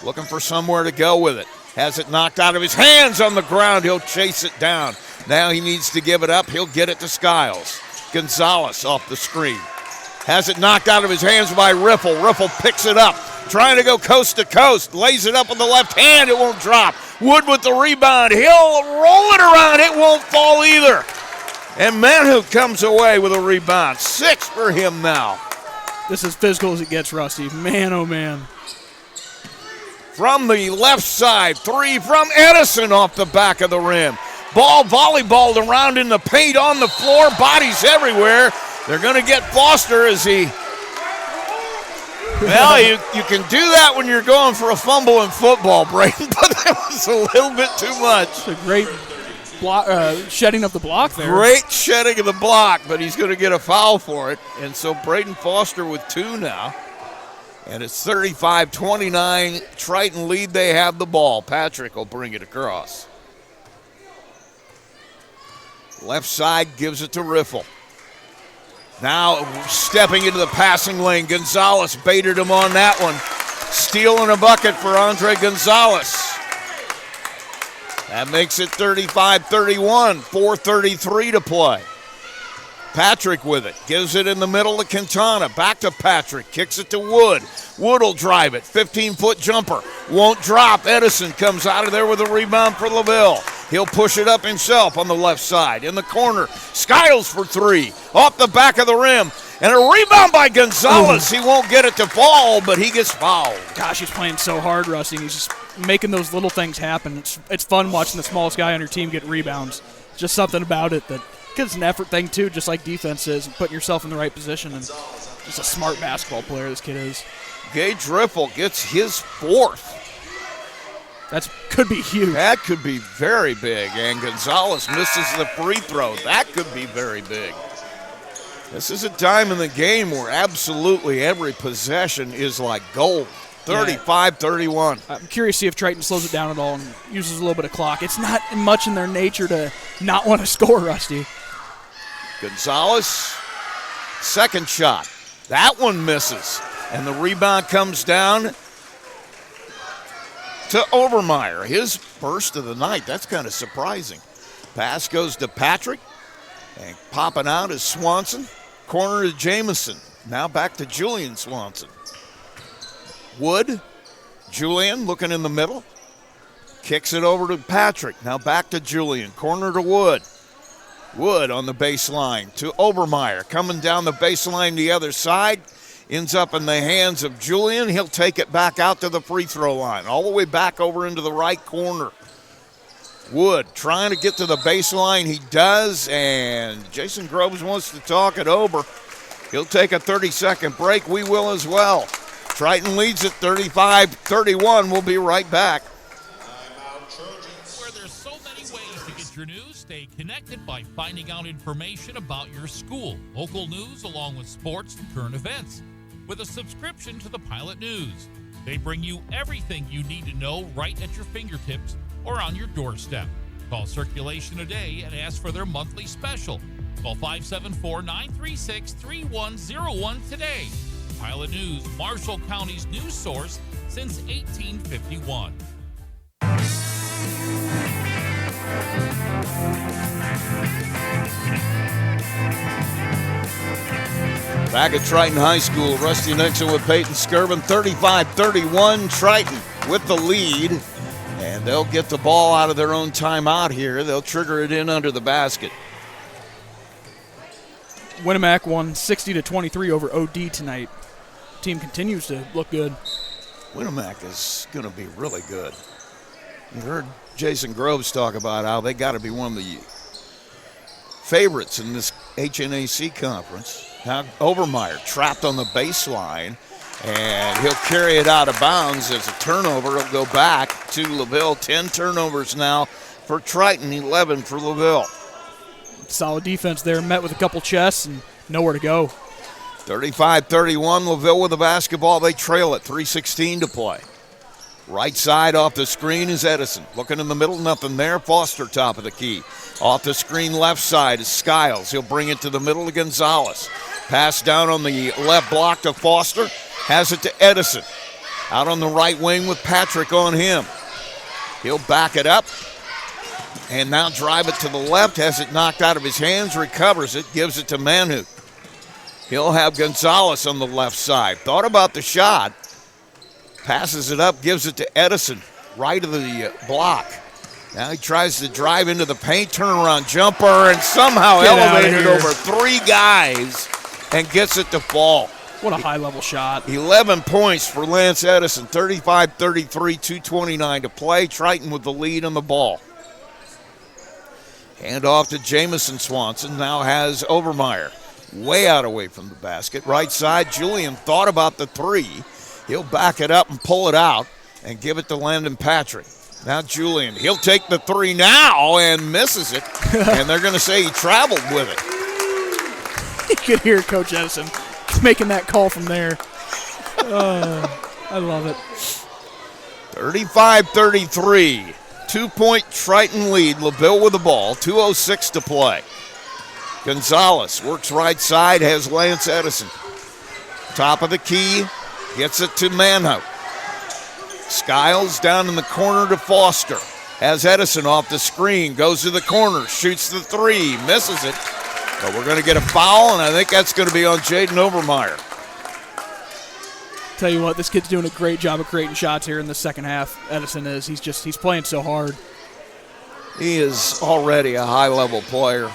Looking for somewhere to go with it. Has it knocked out of his hands on the ground. He'll chase it down. Now he needs to give it up. He'll get it to Skiles. Gonzalez off the screen. Has it knocked out of his hands by Riffle. Riffle picks it up. Trying to go coast to coast. Lays it up with the left hand. It won't drop. Wood with the rebound. He'll roll it around. It won't fall either. And Manhood comes away with a rebound. 6 for him now. This is physical as it gets, Rusty. Man, oh, man. From the left side, 3 from Edison off the back of the rim. Ball volleyballed around in the paint on the floor. Bodies everywhere. They're going to get Foster as he... Well, you can do that when you're going for a fumble in football, Braden, but that was a little bit too much. It's a great shedding of the block there. Great shedding of the block, but he's going to get a foul for it. And so Braden Foster with 2 now. And it's 35-29. Triton lead. They have the ball. Patrick will bring it across. Left side gives it to Riffle. Now stepping into the passing lane. Gonzalez baited him on that one. Stealing a bucket for Andre Gonzalez. That makes it 35-31. 4:33 to play. Patrick with it. Gives it in the middle to Quintana. Back to Patrick. Kicks it to Wood. Wood will drive it. 15-foot jumper. Won't drop. Edison comes out of there with a rebound for LaVille. He'll push it up himself on the left side. In the corner. Skiles for 3. Off the back of the rim. And a rebound by Gonzalez. He won't get it to fall, but he gets fouled. Gosh, he's playing so hard, Rusty. He's just making those little things happen. It's fun watching the smallest guy on your team get rebounds. Just something about it that Because it's an effort thing, too, just like defense is, and putting yourself in the right position. And just a smart basketball player this kid is. Gage Riffle gets his 4th. That could be huge. That could be very big. And Gonzalez misses the free throw. That could be very big. This is a time in the game where absolutely every possession is like gold. 35-31. I'm curious to see if Triton slows it down at all and uses a little bit of clock. It's not much in their nature to not want to score, Rusty. Gonzalez, second shot. That one misses. And the rebound comes down to Obermeyer. His first of the night. That's kind of surprising. Pass goes to Patrick. And popping out is Swanson. Corner to Jamison. Now back to Julian Swanson. Wood. Julian looking in the middle. Kicks it over to Patrick. Now back to Julian. Corner to Wood. Wood on the baseline to Obermeyer. Coming down the baseline the other side. Ends up in the hands of Julian. He'll take it back out to the free throw line. All the way back over into the right corner. Wood trying to get to the baseline. He does. And Jason Groves wants to talk it over. He'll take a 30-second break. We will as well. Triton leads at 35-31. We'll be right back. Where there's so many ways to get your news, stay connected by finding out information about your school, local news, along with sports and current events. With a subscription to the Pilot News, they bring you everything you need to know right at your fingertips or on your doorstep. Call Circulation today and ask for their monthly special. Call 574-936-3101 today. Pilot News, Marshall County's news source since 1851. Back at Triton High School, Rusty Nixon with Peyton Skirvin, 35-31. Triton with the lead, and they'll get the ball out of their own timeout here. They'll trigger it in under the basket. Winnemac won 60-23 over OD tonight. Team continues to look good. Winnemac is going to be really good. You heard Jason Groves talk about how they got to be one of the favorites in this HNAC conference. Now Obermeyer trapped on the baseline, and he'll carry it out of bounds as a turnover. It'll go back to LaVille. 10 turnovers now for Triton, 11 for LaVille. Solid defense there, met with a couple chests and nowhere to go. 35-31, LaVille with the basketball. They trail it, 3:16 to play. Right side off the screen is Edison. Looking in the middle, nothing there. Foster top of the key. Off the screen left side is Skiles. He'll bring it to the middle to Gonzalez. Pass down on the left block to Foster. Has it to Edison. Out on the right wing with Patrick on him. He'll back it up. And now drive it to the left. Has it knocked out of his hands. Recovers it. Gives it to Manu. He'll have Gonzalez on the left side. Thought about the shot. Passes it up. Gives it to Edison. Right of the block. Now he tries to drive into the paint. Turnaround jumper. And somehow elevated over 3 guys. And gets it to fall. What a high-level shot. 11 points for Lance Edison. 35-33, 2:29 to play. Triton with the lead on the ball. Hand off to Jamison Swanson. Now has Obermeyer. Way out away from the basket. Right side, Julian thought about the 3. He'll back it up and pull it out and give it to Landon Patrick. Now Julian, he'll take the 3 now and misses it. And they're going to say he traveled with it. You could hear Coach Edison making that call from there. I love it. 35-33. 2-point Triton lead. LaVille with the ball. 2:06 to play. Gonzalez works right side, has Lance Edison. Top of the key, gets it to Manhout. Skiles down in the corner to Foster. Has Edison off the screen, goes to the corner, shoots the 3, misses it. But we're going to get a foul, and I think that's going to be on Jaden Obermeyer. Tell you what, this kid's doing a great job of creating shots here in the second half. Edison is. He's playing so hard. He is already a high-level player.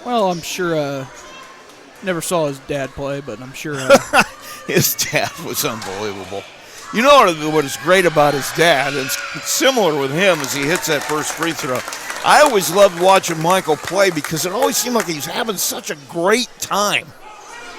Well, I'm sure never saw his dad play, but I'm sure. His dad was unbelievable. You know what is great about his dad, and it's similar with him as he hits that first free throw. I always loved watching Michael play because it always seemed like he was having such a great time.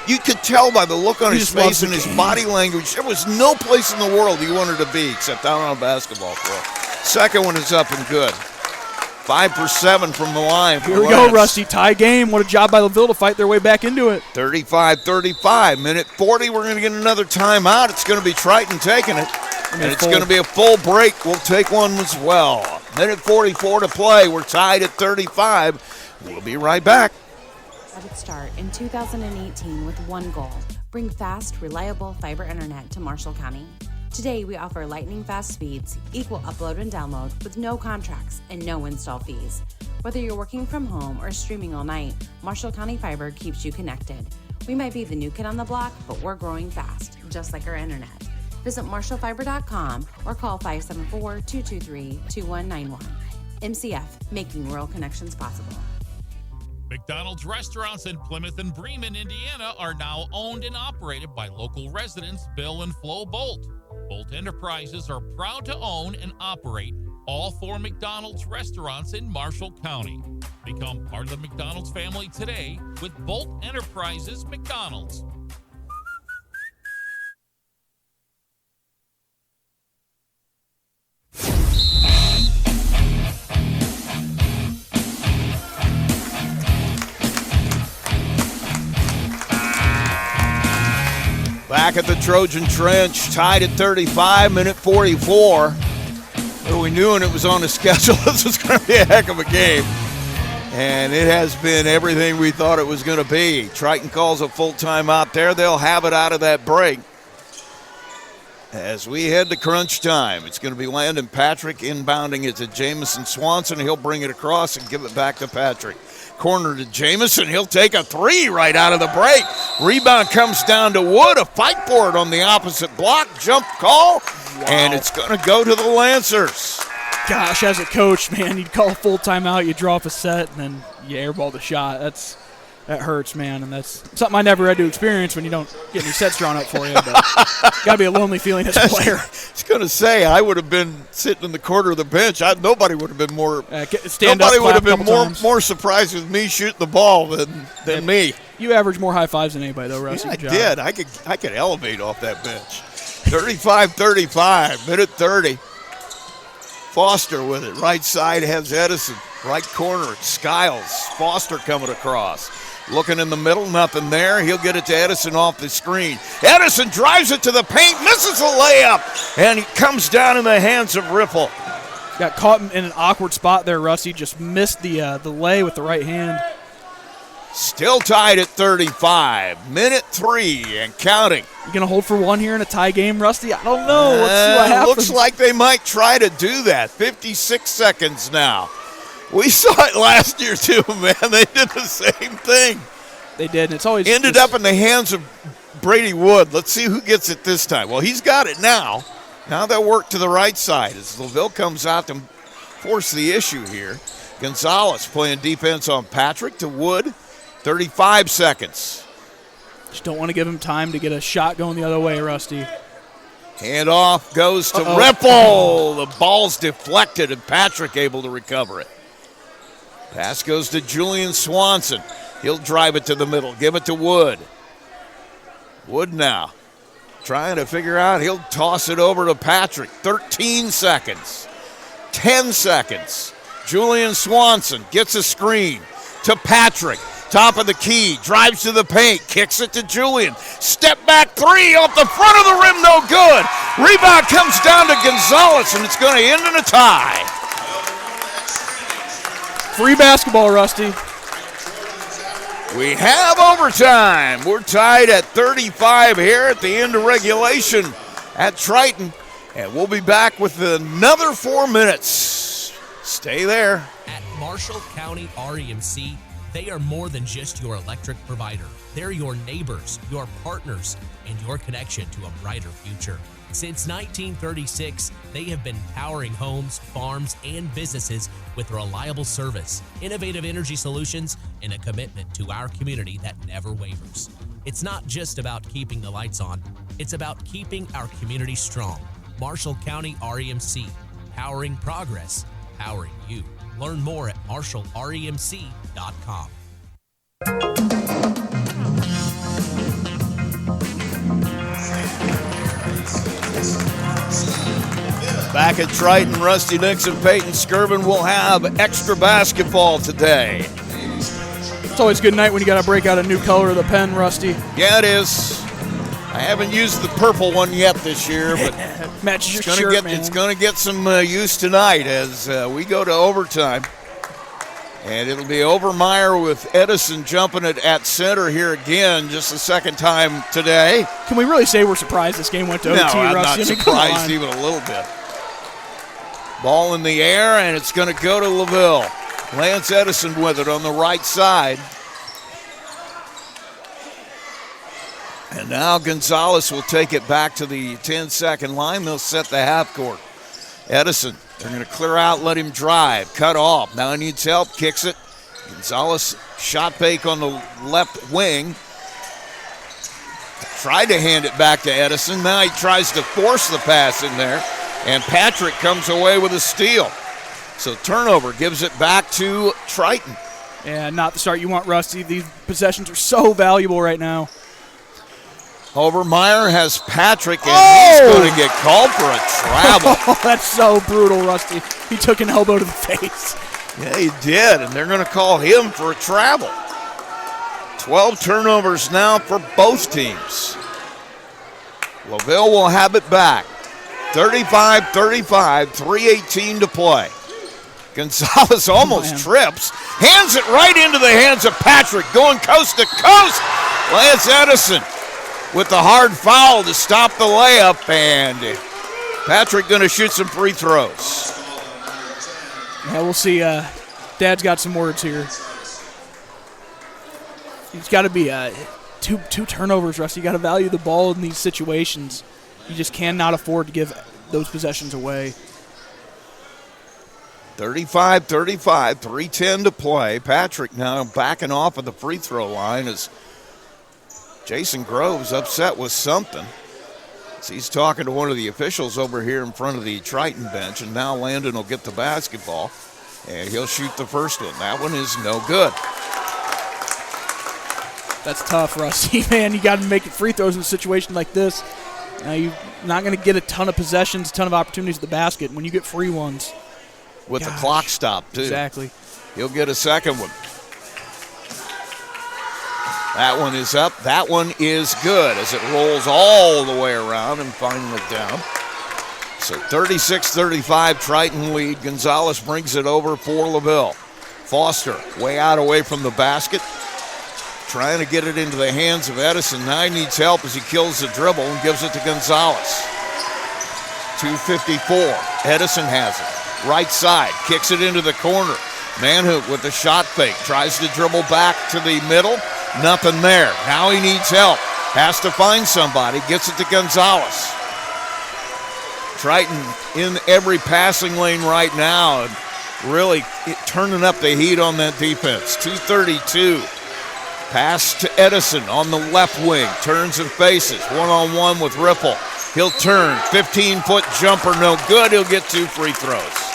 You could tell by the look on his face and his body language, there was no place in the world he wanted to be except out on a basketball floor. Second one is up and good. 5 for 7 from the line. Here we go, Rusty. Tie game. What a job by LaVille to fight their way back into it. 35-35. Minute 40, we're going to get another timeout. It's going to be Triton taking it. And it's going to be a full break. We'll take one as well. Minute 44 to play. We're tied at 35. We'll be right back. I would start in 2018 with one goal: bring fast, reliable fiber internet to Marshall County. Today, we offer lightning fast speeds, equal upload and download with no contracts and no install fees. Whether you're working from home or streaming all night, Marshall County Fiber keeps you connected. We might be the new kid on the block, but we're growing fast, just like our internet. Visit marshallfiber.com or call 574-223-2191. MCF, making rural connections possible. McDonald's restaurants in Plymouth and Bremen, Indiana are now owned and operated by local residents Bill and Flo Bolt. Bolt Enterprises are proud to own and operate all 4 McDonald's restaurants in Marshall County. Become part of the McDonald's family today with Bolt Enterprises McDonald's. Back at the Trojan Trench, tied at 35, minute 44. We knew when it was on the schedule this was going to be a heck of a game. And it has been everything we thought it was going to be. Triton calls a full timeout there. They'll have it out of that break. As we head to crunch time, it's going to be Landon Patrick inbounding it to Jamison Swanson. He'll bring it across and give it back to Patrick. Corner to Jamison. He'll take a 3 right out of the break. Rebound comes down to Wood. A fight for it on the opposite block. Jump call. Wow. And it's going to go to the Lancers. Gosh, as a coach, man, you'd call a full timeout, you draw up a set, and then you airball the shot. That hurts, man, and that's something I never had to experience when you don't get any sets drawn up for you. But got to be a lonely feeling as a player. I was going to say, I would have been sitting in the corner of the bench. Nobody would have been more. Nobody would have been more surprised with me shooting the ball than me. You average more high fives than anybody, though, Russ. Yeah, I did. I could elevate off that bench. 35-35, minute 30. Foster with it. Right side has Edison. Right corner, Skiles. Foster coming across. Looking in the middle, nothing there. He'll get it to Edison off the screen. Edison drives it to the paint, misses the layup, and he comes down in the hands of Ripple. Got caught in an awkward spot there, Rusty. Just missed the lay with the right hand. Still tied at 35. Minute 3 and counting. You going to hold for one here in a tie game, Rusty? I don't know. Let's see what happens. Looks like they might try to do that. 56 seconds now. We saw it last year, too, man. They did the same thing. They did, and it's always ended up in the hands of Brady Wood. Let's see who gets it this time. Well, he's got it now. Now they'll work to the right side as LaVille comes out to force the issue here. Gonzalez playing defense on Patrick to Wood. 35 seconds. Just don't want to give him time to get a shot going the other way, Rusty. Handoff goes to Ripple. The ball's deflected, and Patrick able to recover it. Pass goes to Julian Swanson. He'll drive it to the middle, give it to Wood. Wood now trying to figure out. He'll toss it over to Patrick. 13 seconds. 10 seconds. Julian Swanson gets a screen to Patrick. Top of the key, drives to the paint, kicks it to Julian. Step back 3 off the front of the rim, no good. Rebound comes down to Gonzalez, and it's going to end in a tie. Free basketball, Rusty. We have overtime. We're tied at 35 here at the end of regulation at Triton, and we'll be back with another 4 minutes. Stay there. At Marshall County REMC, they are more than just your electric provider. They're your neighbors, your partners, and your connection to a brighter future. Since 1936, they have been powering homes, farms, and businesses with reliable service, innovative energy solutions, and a commitment to our community that never wavers. It's not just about keeping the lights on, it's about keeping our community strong. Marshall County REMC, powering progress, powering you. Learn more at marshallremc.com. Back at Triton, Rusty Nix and Peyton Skirvin will have extra basketball today. It's always a good night when you got to break out a new color of the pen, Rusty. Yeah, it is. I haven't used the purple one yet this year, but matches your shirt, man. It's going to get some use tonight as we go to overtime. And it'll be Overmeyer with Edison jumping it at center here again, just the second time today. Can we really say we're surprised this game went to OT, No, I'm Rusty? not surprised even a little bit. Ball in the air, and it's going to go to LaVille. Lance Edison with it on the right side. And now Gonzalez will take it back to the 10-second line. They'll set the half court. Edison, they're going to clear out, let him drive, cut off. Now he needs help, kicks it. Gonzalez shot fake on the left wing. Tried to hand it back to Edison. Now he tries to force the pass in there. And Patrick comes away with a steal. So turnover gives it back to Triton. Yeah, not the start you want, Rusty. These possessions are so valuable right now. Overmeyer has Patrick, and he's going to get called for a travel. Oh, that's so brutal, Rusty. He took an elbow to the face. Yeah, he did, and they're going to call him for a travel. 12 turnovers now for both teams. LaVille will have it back. 35-35, 3:18 to play. Gonzalez almost trips, hands it right into the hands of Patrick, going coast to coast. Lance Edison with the hard foul to stop the layup, and Patrick going to shoot some free throws. Yeah, we'll see. Dad's got some words here. It's got to be two turnovers, Rusty. You got to value the ball in these situations. You just cannot afford to give those possessions away. 35-35, 3:10 to play. Patrick now backing off of the free throw line as Jason Groves upset with something. So he's talking to one of the officials over here in front of the Triton bench, and now Landon will get the basketball, and he'll shoot the first one. That one is no good. That's tough, Rusty. Man, you got to make free throws in a situation like this. You're not going to get a ton of possessions, a ton of opportunities at the basket when you get free ones. With the clock stop, too. Exactly. He'll get a second one. That one is up. That one is good as it rolls all the way around and finally down. So 36-35, Triton lead. Gonzalez brings it over for LaVille. Foster way out away from the basket. Trying to get it into the hands of Edison. Now he needs help as he kills the dribble and gives it to Gonzalez. 2:54. Edison has it. Right side. Kicks it into the corner. Manhoot with the shot fake. Tries to dribble back to the middle. Nothing there. Now he needs help. Has to find somebody. Gets it to Gonzalez. Triton in every passing lane right now. And really turning up the heat on that defense. 2:32. Pass to Edison on the left wing. Turns and faces. One-on-one with Ripple. He'll turn. 15-foot jumper. No good. He'll get 2 free throws.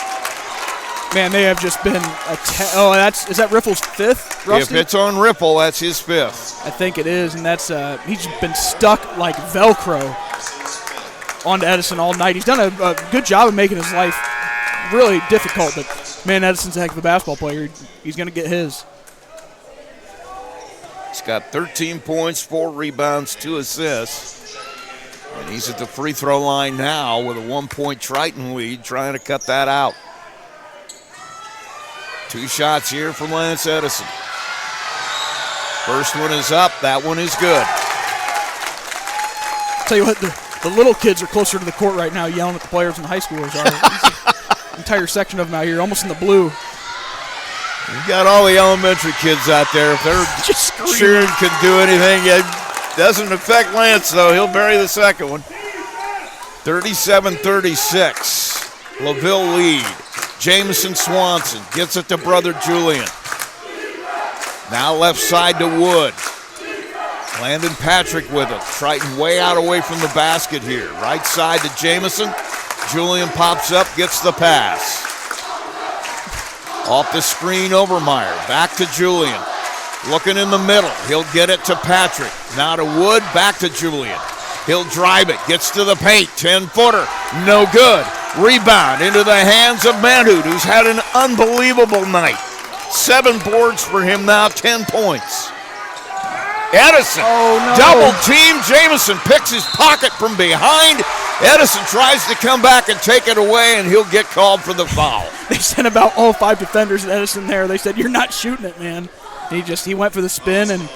Man, they have just been is that Ripple's fifth, Rusty? If it's on Ripple, that's his fifth. I think it is, and that's he's been stuck like Velcro onto Edison all night. He's done a good job of making his life really difficult, but man, Edison's a heck of a basketball player. He's going to get his. He's got 13 points, 4 rebounds, 2 assists. And he's at the free throw line now with a 1-point Triton lead, trying to cut that out. 2 shots here from Lance Edison. First one is up. That one is good. Tell you what, the little kids are closer to the court right now yelling at the players than the high schoolers are. Entire section of them out here, almost in the blue. You got all the elementary kids out there. If they're just sure can do anything, it doesn't affect Lance, though. He'll bury the second one. 37-36. LaVille lead. Jamison Swanson gets it to brother Julian. Now left side to Wood. Landon Patrick with it. Triton way out away from the basket here. Right side to Jamison. Julian pops up, gets the pass. Off the screen, Overmeyer. Back to Julian. Looking in the middle. He'll get it to Patrick. Now to Wood. Back to Julian. He'll drive it. Gets to the paint. 10-footer. No good. Rebound into the hands of Manhood, who's had an unbelievable night. 7 boards for him now. 10 points. Edison. Double team. Jamison picks his pocket from behind. Edison tries to come back and take it away, and he'll get called for the foul. They sent about all 5 defenders at Edison there. They said, "You're not shooting it, man." He went for the spin, and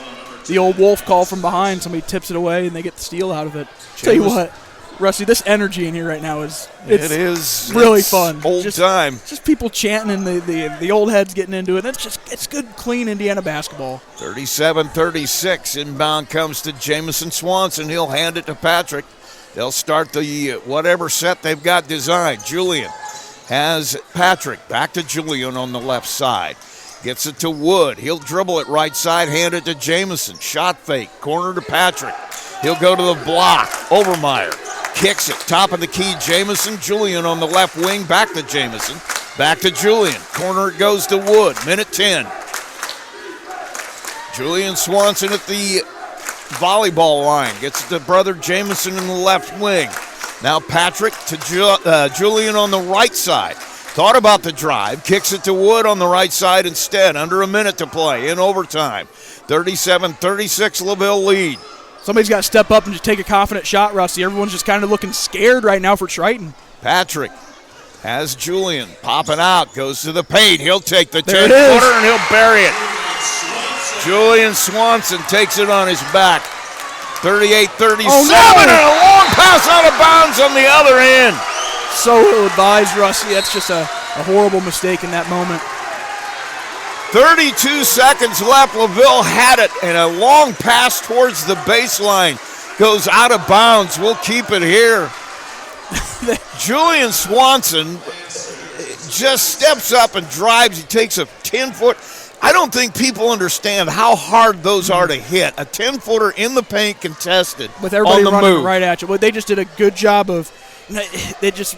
the old Wolf call from behind. Somebody tips it away, and they get the steal out of it. Tell you what, Rusty, this energy in here right now is really fun. Old time. Just people chanting and the old heads getting into it. It's good, clean Indiana basketball. 37-36. Inbound comes to Jamison Swanson. He'll hand it to Patrick. They'll start the whatever set they've got designed. Julian has Patrick. Back to Julian on the left side. Gets it to Wood. He'll dribble it right side, hand it to Jamison. Shot fake. Corner to Patrick. He'll go to the block. Overmeyer kicks it. Top of the key, Jamison. Julian on the left wing. Back to Jamison. Back to Julian. Corner it goes to Wood. Minute 10. Julian Swanson at the volleyball line. Gets it to brother Jamison in the left wing. Now Patrick to Julian on the right side. Thought about the drive. Kicks it to Wood on the right side instead. Under a minute to play in overtime. 37-36 LaVille lead. Somebody's got to step up and just take a confident shot, Rusty. Everyone's just kind of looking scared right now for Triton. Patrick has Julian popping out. Goes to the paint. He'll take the 10-footer and he'll bury it. Julian Swanson takes it on his back. 38-37 and a long pass out of bounds on the other end. So ill-advised, Rusty. That's just a horrible mistake in that moment. 32 seconds left. LaVille had it, and a long pass towards the baseline goes out of bounds. We'll keep it here. Julian Swanson just steps up and drives. He takes a 10-foot. I don't think people understand how hard those are to hit. A 10-footer in the paint contested with everybody on the running move. Right at you. Well, they just did a good job of.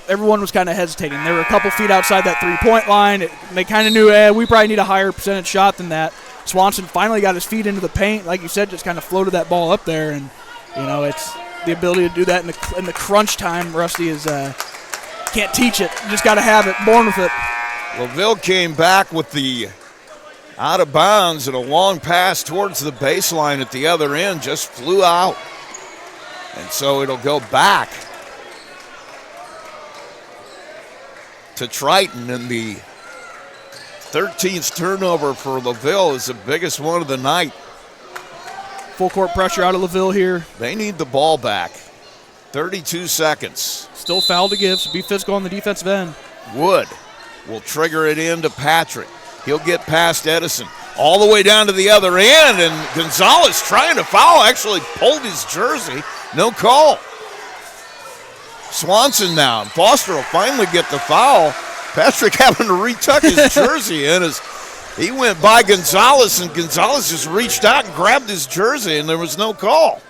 Everyone was kind of hesitating. They were a couple feet outside that three-point line. They kind of knew, we probably need a higher percentage shot than that. Swanson finally got his feet into the paint. Like you said, just kind of floated that ball up there. And, it's the ability to do that in the crunch time, Rusty, is can't teach it. You just got to have it, born with it. LaVille came back with the out of bounds and a long pass towards the baseline at the other end just flew out. And so it'll go back to Triton, and the 13th turnover for LaVille is the biggest one of the night. Full court pressure out of LaVille here. They need the ball back. 32 seconds. Still foul to give, so be physical on the defensive end. Wood will trigger it in to Patrick. He'll get past Edison all the way down to the other end, and Gonzalez trying to foul, actually pulled his jersey. No call. Swanson now, and Foster will finally get the foul. Patrick having to retuck his jersey in as he went by Gonzalez, and Gonzalez just reached out and grabbed his jersey, and there was no call.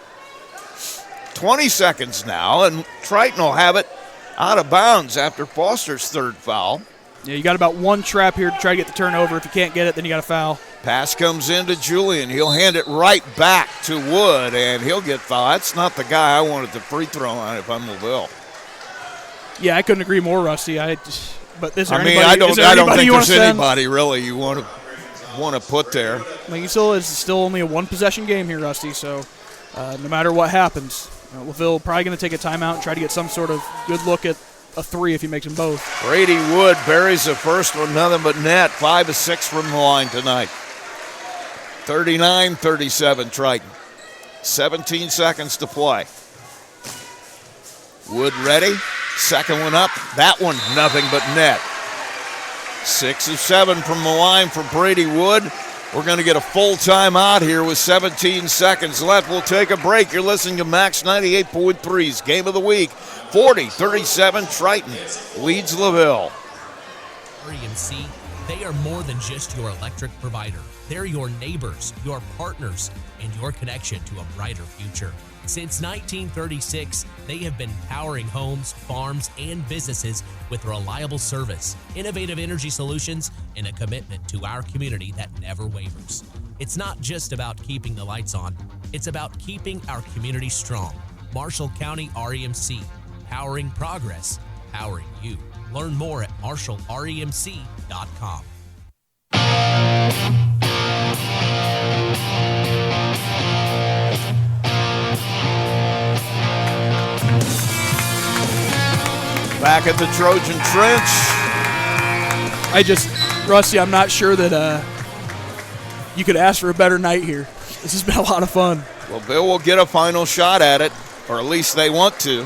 20 seconds now, and Triton will have it out of bounds after Foster's third foul. Yeah, you got about one trap here to try to get the turnover. If you can't get it, then you got to foul. Pass comes into Julian. He'll hand it right back to Wood, and he'll get fouled. That's not the guy I wanted the free throw on if I'm LaVille. Yeah, I couldn't agree more, Rusty. I don't think there's anybody really you want to put there. Like it's still only a one-possession game here, Rusty. So no matter what happens, LaVille probably going to take a timeout and try to get some sort of good look at a three if he makes them both. Brady Wood buries the first one, nothing but net. 5 of 6 from the line tonight. 39-37 Triton. 17 seconds to play. Wood ready. Second one up. That one, nothing but net. 6 of 7 from the line for Brady Wood. We're going to get a full timeout here with 17 seconds left. We'll take a break. You're listening to Max 98.3's Game of the Week. 40-37 Triton leads LaVille. and C They are more than just your electric provider. They're your neighbors, your partners, and your connection to a brighter future. Since 1936, they have been powering homes, farms, and businesses with reliable service, innovative energy solutions, and a commitment to our community that never wavers. It's not just about keeping the lights on, it's about keeping our community strong. Marshall County REMC, powering progress, powering you. Learn more at marshallremc.com. Back at the Trojan Trench. Rusty, I'm not sure that you could ask for a better night here. This has been a lot of fun. Well, Bill will get a final shot at it, or at least they want to.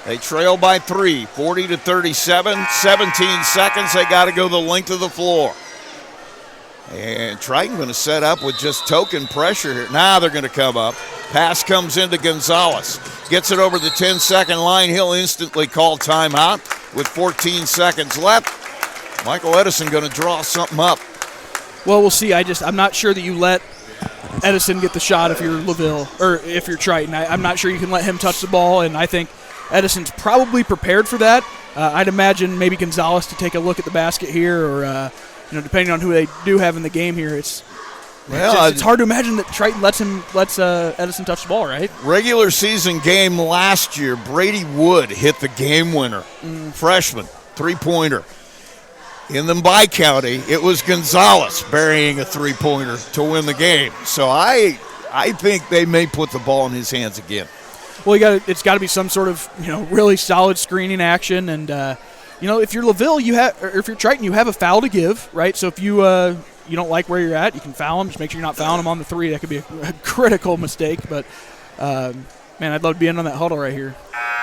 They trail by 3, 40-37, 17 seconds. They got to go the length of the floor. And Triton going to set up with just token pressure here. Now they're going to come up. Pass comes into Gonzalez. Gets it over the 10-second line. He'll instantly call timeout with 14 seconds left. Michael Edison going to draw something up. Well, we'll see. I'm not sure that you let Edison get the shot if you're LaVille, or if you're Triton. I'm not sure you can let him touch the ball, and I think Edison's probably prepared for that. I'd imagine maybe Gonzalez to take a look at the basket here, or depending on who they do have in the game here, it's hard to imagine that Triton lets Edison touch the ball, right? Regular season game last year, Brady Wood hit the game winner, freshman, three-pointer. In the bi-county, it was Gonzalez burying a three-pointer to win the game. So I think they may put the ball in his hands again. Well, it's got to be some sort of really solid screening action, and if you're LaVille, if you're Triton, you have a foul to give, right? So if you don't like where you're at, you can foul him. Just make sure you're not fouling him on the three. That could be a critical mistake. But man, I'd love to be in on that huddle right here.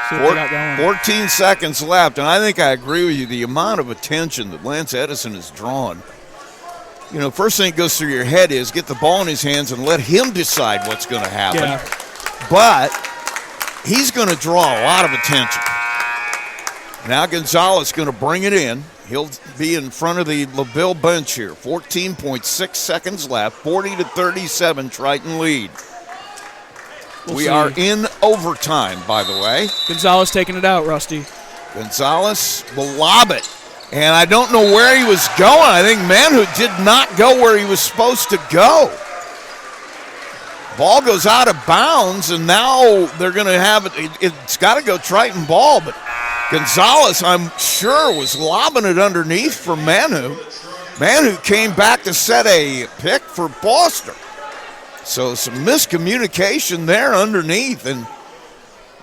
See what they got going. 14 seconds left, and I think I agree with you. The amount of attention that Lance Edison has drawn. First thing that goes through your head is get the ball in his hands and let him decide what's going to happen. Yeah. But he's going to draw a lot of attention. Now Gonzalez going to bring it in. He'll be in front of the LaVille bench here. 14.6 seconds left. 40-37, Triton lead. We are in overtime, by the way. Gonzalez taking it out, Rusty. Gonzalez will lob it. And I don't know where he was going. I think Manhood did not go where he was supposed to go. Ball goes out of bounds, and now they're going to have it. It's got to go Triton ball, but Gonzalez, I'm sure, was lobbing it underneath for Manu. Manu came back to set a pick for Foster. So some miscommunication there underneath, and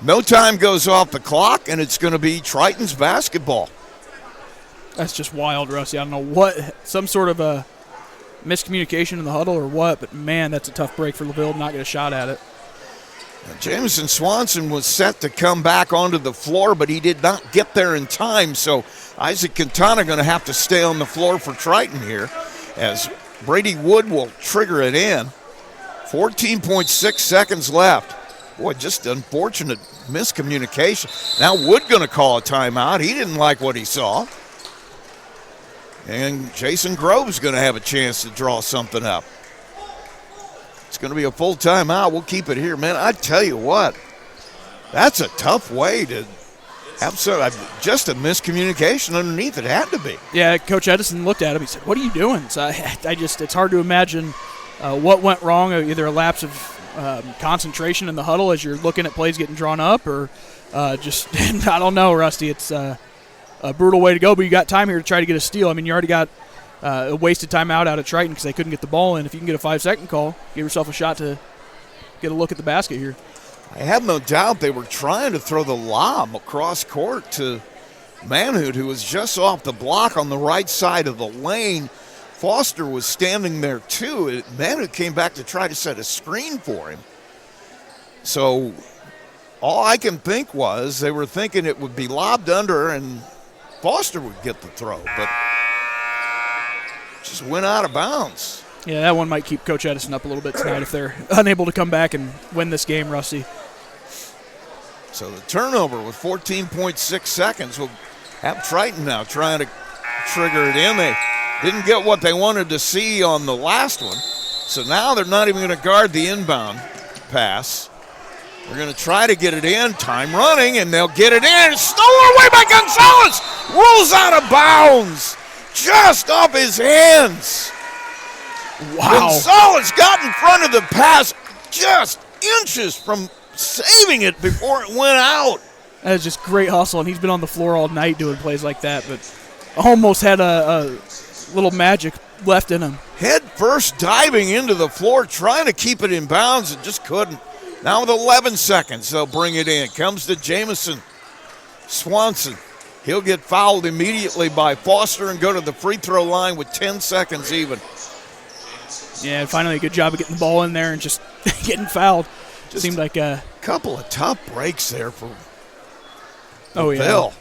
no time goes off the clock, and it's going to be Triton's basketball. That's just wild, Rusty. I don't know what, some sort of a miscommunication in the huddle or what, but man, that's a tough break for LaVille to not get a shot at it. Now, Jameson Swanson was set to come back onto the floor, but he did not get there in time, so Isaac Quintana going to have to stay on the floor for Triton here as Brady Wood will trigger it in. 14.6 seconds left. Boy, just unfortunate miscommunication. Now Wood going to call a timeout. He didn't like what he saw. And Jason Grove's going to have a chance to draw something up. It's going to be a full timeout. We'll keep it here, man. I tell you what, that's a tough way to have just a miscommunication underneath. It had to be. Yeah, Coach Edison looked at him. He said, "What are you doing?" So it's hard to imagine what went wrong. Either a lapse of concentration in the huddle as you're looking at plays getting drawn up, or just I don't know, Rusty. It's a brutal way to go, but you got time here to try to get a steal. I mean, you already got a wasted timeout out at Triton because they couldn't get the ball in. If you can get a 5-second call, give yourself a shot to get a look at the basket here. I have no doubt they were trying to throw the lob across court to Manhood, who was just off the block on the right side of the lane. Foster was standing there too. Manhood came back to try to set a screen for him. So all I can think was they were thinking it would be lobbed under and Foster would get the throw, but just went out of bounds. Yeah, that one might keep Coach Edison up a little bit tonight if they're unable to come back and win this game, Rusty. So the turnover with 14.6 seconds will have Triton now trying to trigger it in. They Didn't get what they wanted to see on the last one. So now they're not even going to guard the inbound pass. They're going to try to get it in. Time running, and they'll get it in. Stolen away by Gonzalez. Rolls out of bounds. Just off his hands. Wow. Gonzalez got in front of the pass just inches from saving it before it went out. That is just great hustle, and he's been on the floor all night doing plays like that, but almost had a little magic left in him. Head first diving into the floor, trying to keep it in bounds, and just couldn't. Now with 11 seconds, they'll bring it in. Comes to Jamison Swanson. He'll get fouled immediately by Foster and go to the free throw line with 10 seconds even. Yeah, finally a good job of getting the ball in there and just getting fouled. Just seemed like a couple of tough breaks there for LaVille. Yeah.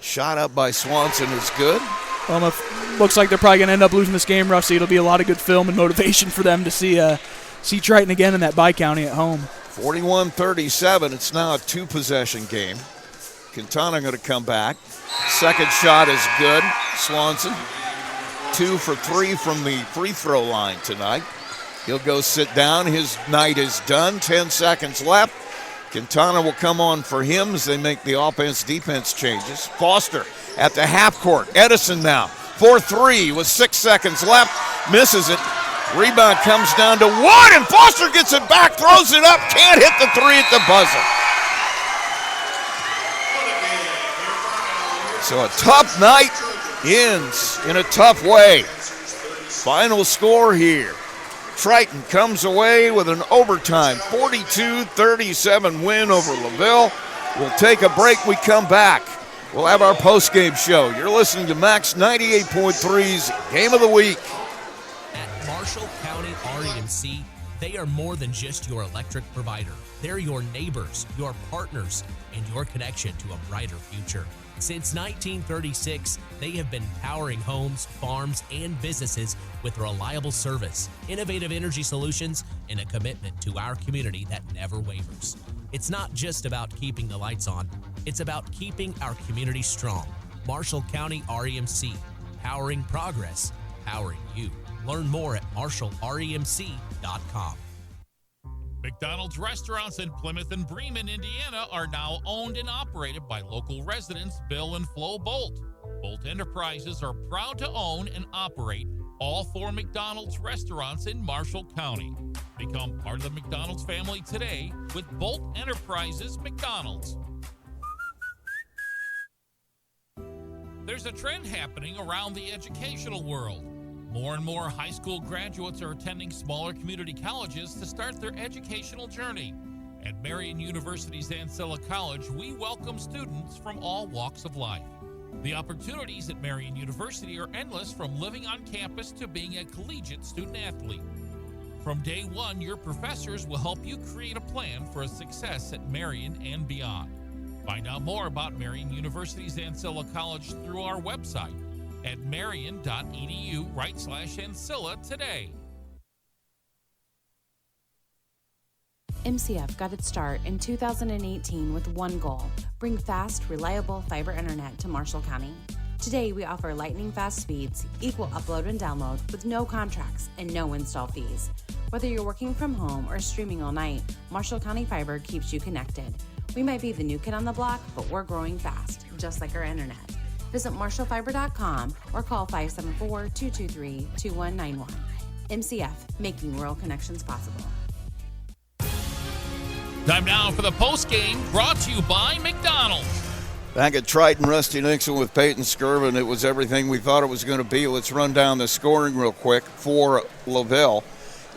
Shot up by Swanson is good. Well, looks like they're probably going to end up losing this game, Rusty. It'll be a lot of good film and motivation for them to see Triton again in that Bi-County at home. 41-37. It's now a two-possession game. Quintana going to come back. Second shot is good. Swanson, 2 for 3 from the free throw line tonight. He'll go sit down. His night is done. 10 seconds left. Quintana will come on for him as they make the offense-defense changes. Foster at the half court. Edison now, 4-3 with 6 seconds left. Misses it. Rebound comes down to 1, and Foster gets it back, throws it up, can't hit the 3 at the buzzer. So a tough night ends in a tough way. Final score here. Triton comes away with an overtime 42-37 win over LaVille. We'll take a break. We come back. We'll have our post-game show. You're listening to Max 98.3's Game of the Week. At Marshall County REMC, they are more than just your electric provider. They're your neighbors, your partners, and your connection to a brighter future. Since 1936, they have been powering homes, farms, and businesses with reliable service, innovative energy solutions, and a commitment to our community that never wavers. It's not just about keeping the lights on, it's about keeping our community strong. Marshall County REMC, powering progress, powering you. Learn more at marshallremc.com. McDonald's restaurants in Plymouth and Bremen, Indiana are now owned and operated by local residents Bill and Flo Bolt. Bolt Enterprises are proud to own and operate all 4 McDonald's restaurants in Marshall County. Become part of the McDonald's family today with Bolt Enterprises McDonald's. There's a trend happening around the educational world. More and more high school graduates are attending smaller community colleges to start their educational journey. At Marian University's Ancilla College, we welcome students from all walks of life. The opportunities at Marian University are endless, from living on campus to being a collegiate student athlete. From day one, your professors will help you create a plan for a success at Marian and beyond. Find out more about Marian University's Ancilla College through our website at marian.edu/Ancilla today. MCF got its start in 2018 with one goal: bring fast, reliable fiber internet to Marshall County. Today, we offer lightning fast speeds, equal upload and download with no contracts and no install fees. Whether you're working from home or streaming all night, Marshall County Fiber keeps you connected. We might be the new kid on the block, but we're growing fast, just like our internet. Visit marshallfiber.com or call 574-223-2191. MCF, making rural connections possible. Time now for the post-game, brought to you by McDonald's. Back at Triton, Rusty Nixon with Peyton Skirvin. It was everything we thought it was going to be. Let's run down the scoring real quick for LaVille.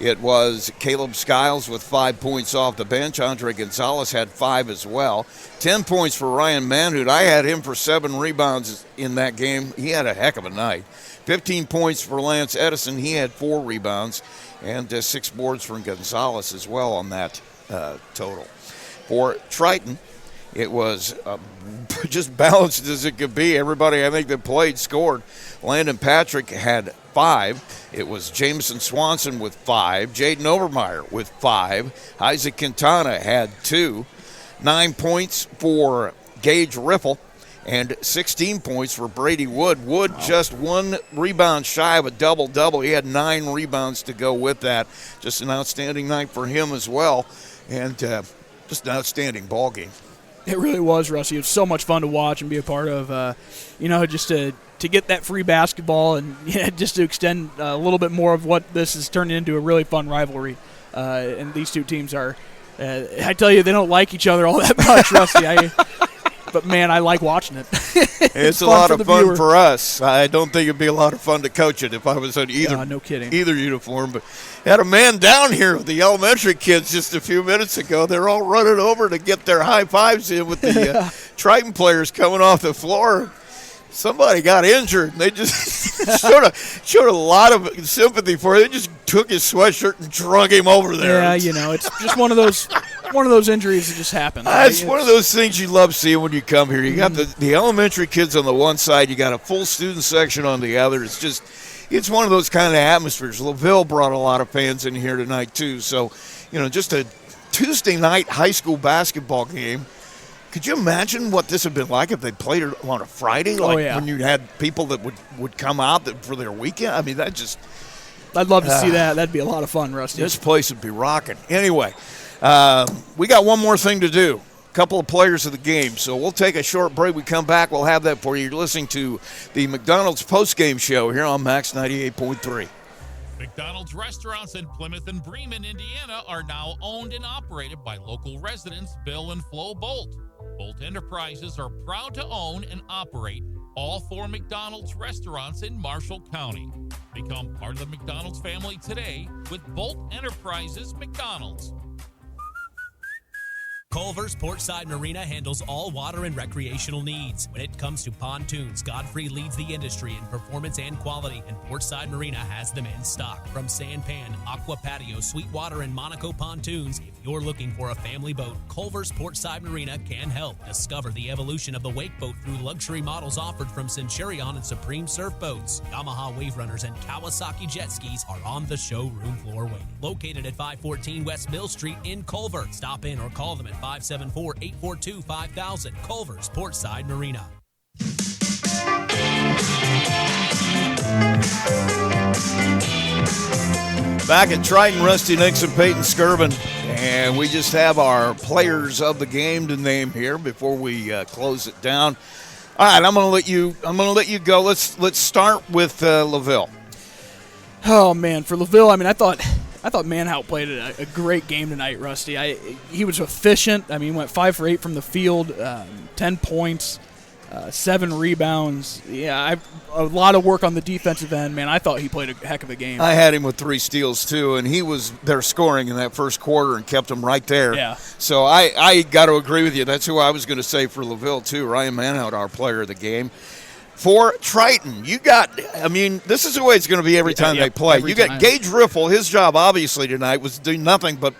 It was Caleb Skiles with 5 points off the bench. Andre Gonzalez had 5 as well. 10 points for Ryan Manhood. I had him for 7 rebounds in that game. He had a heck of a night. 15 points for Lance Edison. He had 4 rebounds. And 6 boards from Gonzalez as well on that total. For Triton, it was just balanced as it could be. Everybody, I think, that played scored. Landon Patrick had 5. It was Jameson Swanson with 5. Jaden Overmeyer with 5. Isaac Quintana had 2. 9 points for Gage Riffle. and 16 points for Brady Wood. Wood just 1 rebound shy of a double-double. He had 9 rebounds to go with that. Just an outstanding night for him as well, and just an outstanding ball game. It really was, Rusty. It was so much fun to watch and be a part of. Just to get that free basketball and just to extend a little bit more of what this has turned into a really fun rivalry. And these two teams are, I tell you, they don't like each other all that much, Rusty. But, man, I like watching it. It's a lot of fun for us. I don't think it'd be a lot of fun to coach it if I was on either uniform. But had a man down here with the elementary kids just a few minutes ago. They're all running over to get their high fives in with the Triton players coming off the floor. Somebody got injured, and they just showed a lot of sympathy for it. They just took his sweatshirt and drug him over there. Yeah, it's just one of those injuries that just happen. It's one of those things you love seeing when you come here. You got the elementary kids on the one side, you got a full student section on the other. It's one of those kind of atmospheres. LaVille brought a lot of fans in here tonight too. So, just a Tuesday night high school basketball game. Could you imagine what this would have been like if they played it on a Friday? When you had people that would come out for their weekend? I mean, I'd love to see that. That'd be a lot of fun, Rusty. This place would be rocking. Anyway, we got one more thing to do. A couple of players of the game. So we'll take a short break. We come back, we'll have that for you. You're listening to the McDonald's postgame show here on Max 98.3. McDonald's restaurants in Plymouth and Bremen, Indiana are now owned and operated by local residents Bill and Flo Bolt. Bolt Enterprises are proud to own and operate all 4 McDonald's restaurants in Marshall County. Become part of the McDonald's family today with Bolt Enterprises McDonald's. Culver's Portside Marina handles all water and recreational needs. When it comes to pontoons, Godfrey leads the industry in performance and quality, and Portside Marina has them in stock. From Sanpan, Aqua Patio, Sweetwater, and Monaco pontoons, if you're looking for a family boat, Culver's Portside Marina can help. Discover the evolution of the wake boat through luxury models offered from Centurion and Supreme Surf Boats. Yamaha Wave Runners and Kawasaki jet skis are on the showroom floor waiting. Located at 514 West Mill Street in Culver. Stop in or call them at 574-842-5000. Culver's Portside Marina. Back at Triton, Rusty Nixon, Peyton Skirvin, and we just have our players of the game to name here before we close it down. All right, I'm gonna let you go. Let's start with LaVille. Oh man, for LaVille, I mean, I thought Manhout played a great game tonight, Rusty. He was efficient. I mean, he went 5 for 8 from the field, 10 points, 7 rebounds. Yeah, a lot of work on the defensive end, man. I thought he played a heck of a game. I had him with 3 steals, too, and he was there scoring in that first quarter and kept him right there. Yeah. So I got to agree with you. That's who I was going to say for LaVille, too. Ryan Manhout, our player of the game. For Triton, this is the way it's going to be every time they play. You got Gage Riffle. His job, obviously, tonight was to do nothing but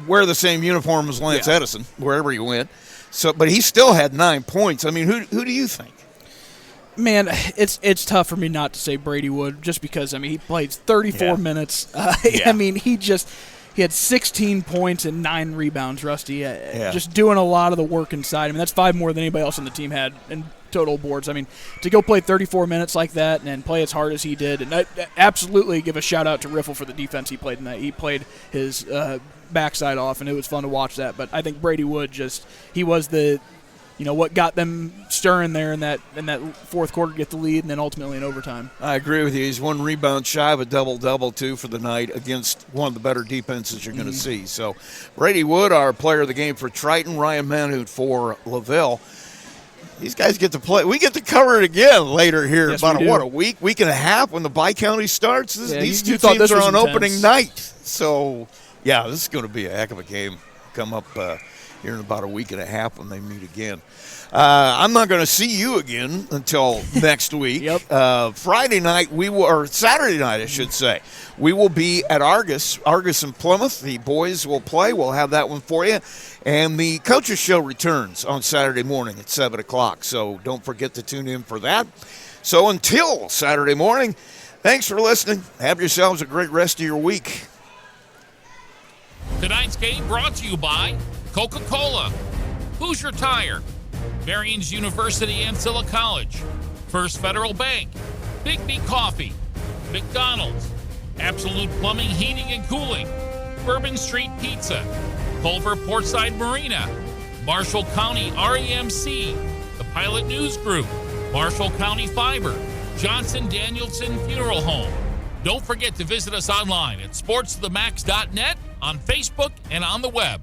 wear the same uniform as Lance Edison, wherever he went. So, but he still had 9 points. I mean, who do you think? Man, it's tough for me not to say Brady Wood, just because, I mean, he played 34 minutes. I mean, he had 16 points and 9 rebounds, Rusty. Just doing a lot of the work inside. I mean, that's 5 more than anybody else on the team had in total boards. I mean, to go play 34 minutes like that and play as hard as he did, and I absolutely give a shout-out to Riffle for the defense he played tonight. He played his backside off, and it was fun to watch that. But I think Brady Wood he was the what got them stirring there in that fourth quarter to get the lead, and then ultimately in overtime. I agree with you. He's 1 rebound shy of a double-double, too, for the night against one of the better defenses you're going to see. So Brady Wood, our player of the game for Triton, Ryan Manhout for LaVille. These guys get to play. We get to cover it again later here. Yes, about a week and a half when the Bi-County starts. These two teams are on intense. Opening night. So, yeah, this is going to be a heck of a game come up here in about a week and a half when they meet again. I'm not going to see you again until next week. Friday night, or Saturday night, I should say, we will be at Argus in Plymouth. The boys will play. We'll have that one for you. And the Coaches Show returns on Saturday morning at 7 o'clock. So don't forget to tune in for that. So until Saturday morning, thanks for listening. Have yourselves a great rest of your week. Tonight's game brought to you by Coca-Cola, Hoosier Tire, Varians University Ancilla College, First Federal Bank, Bigby Coffee, McDonald's, Absolute Plumbing, Heating and Cooling, Bourbon Street Pizza, Culver Portside Marina, Marshall County REMC, the Pilot News Group, Marshall County Fiber, Johnson Danielson Funeral Home. Don't forget to visit us online at sportsthemax.net, on Facebook, and on the web.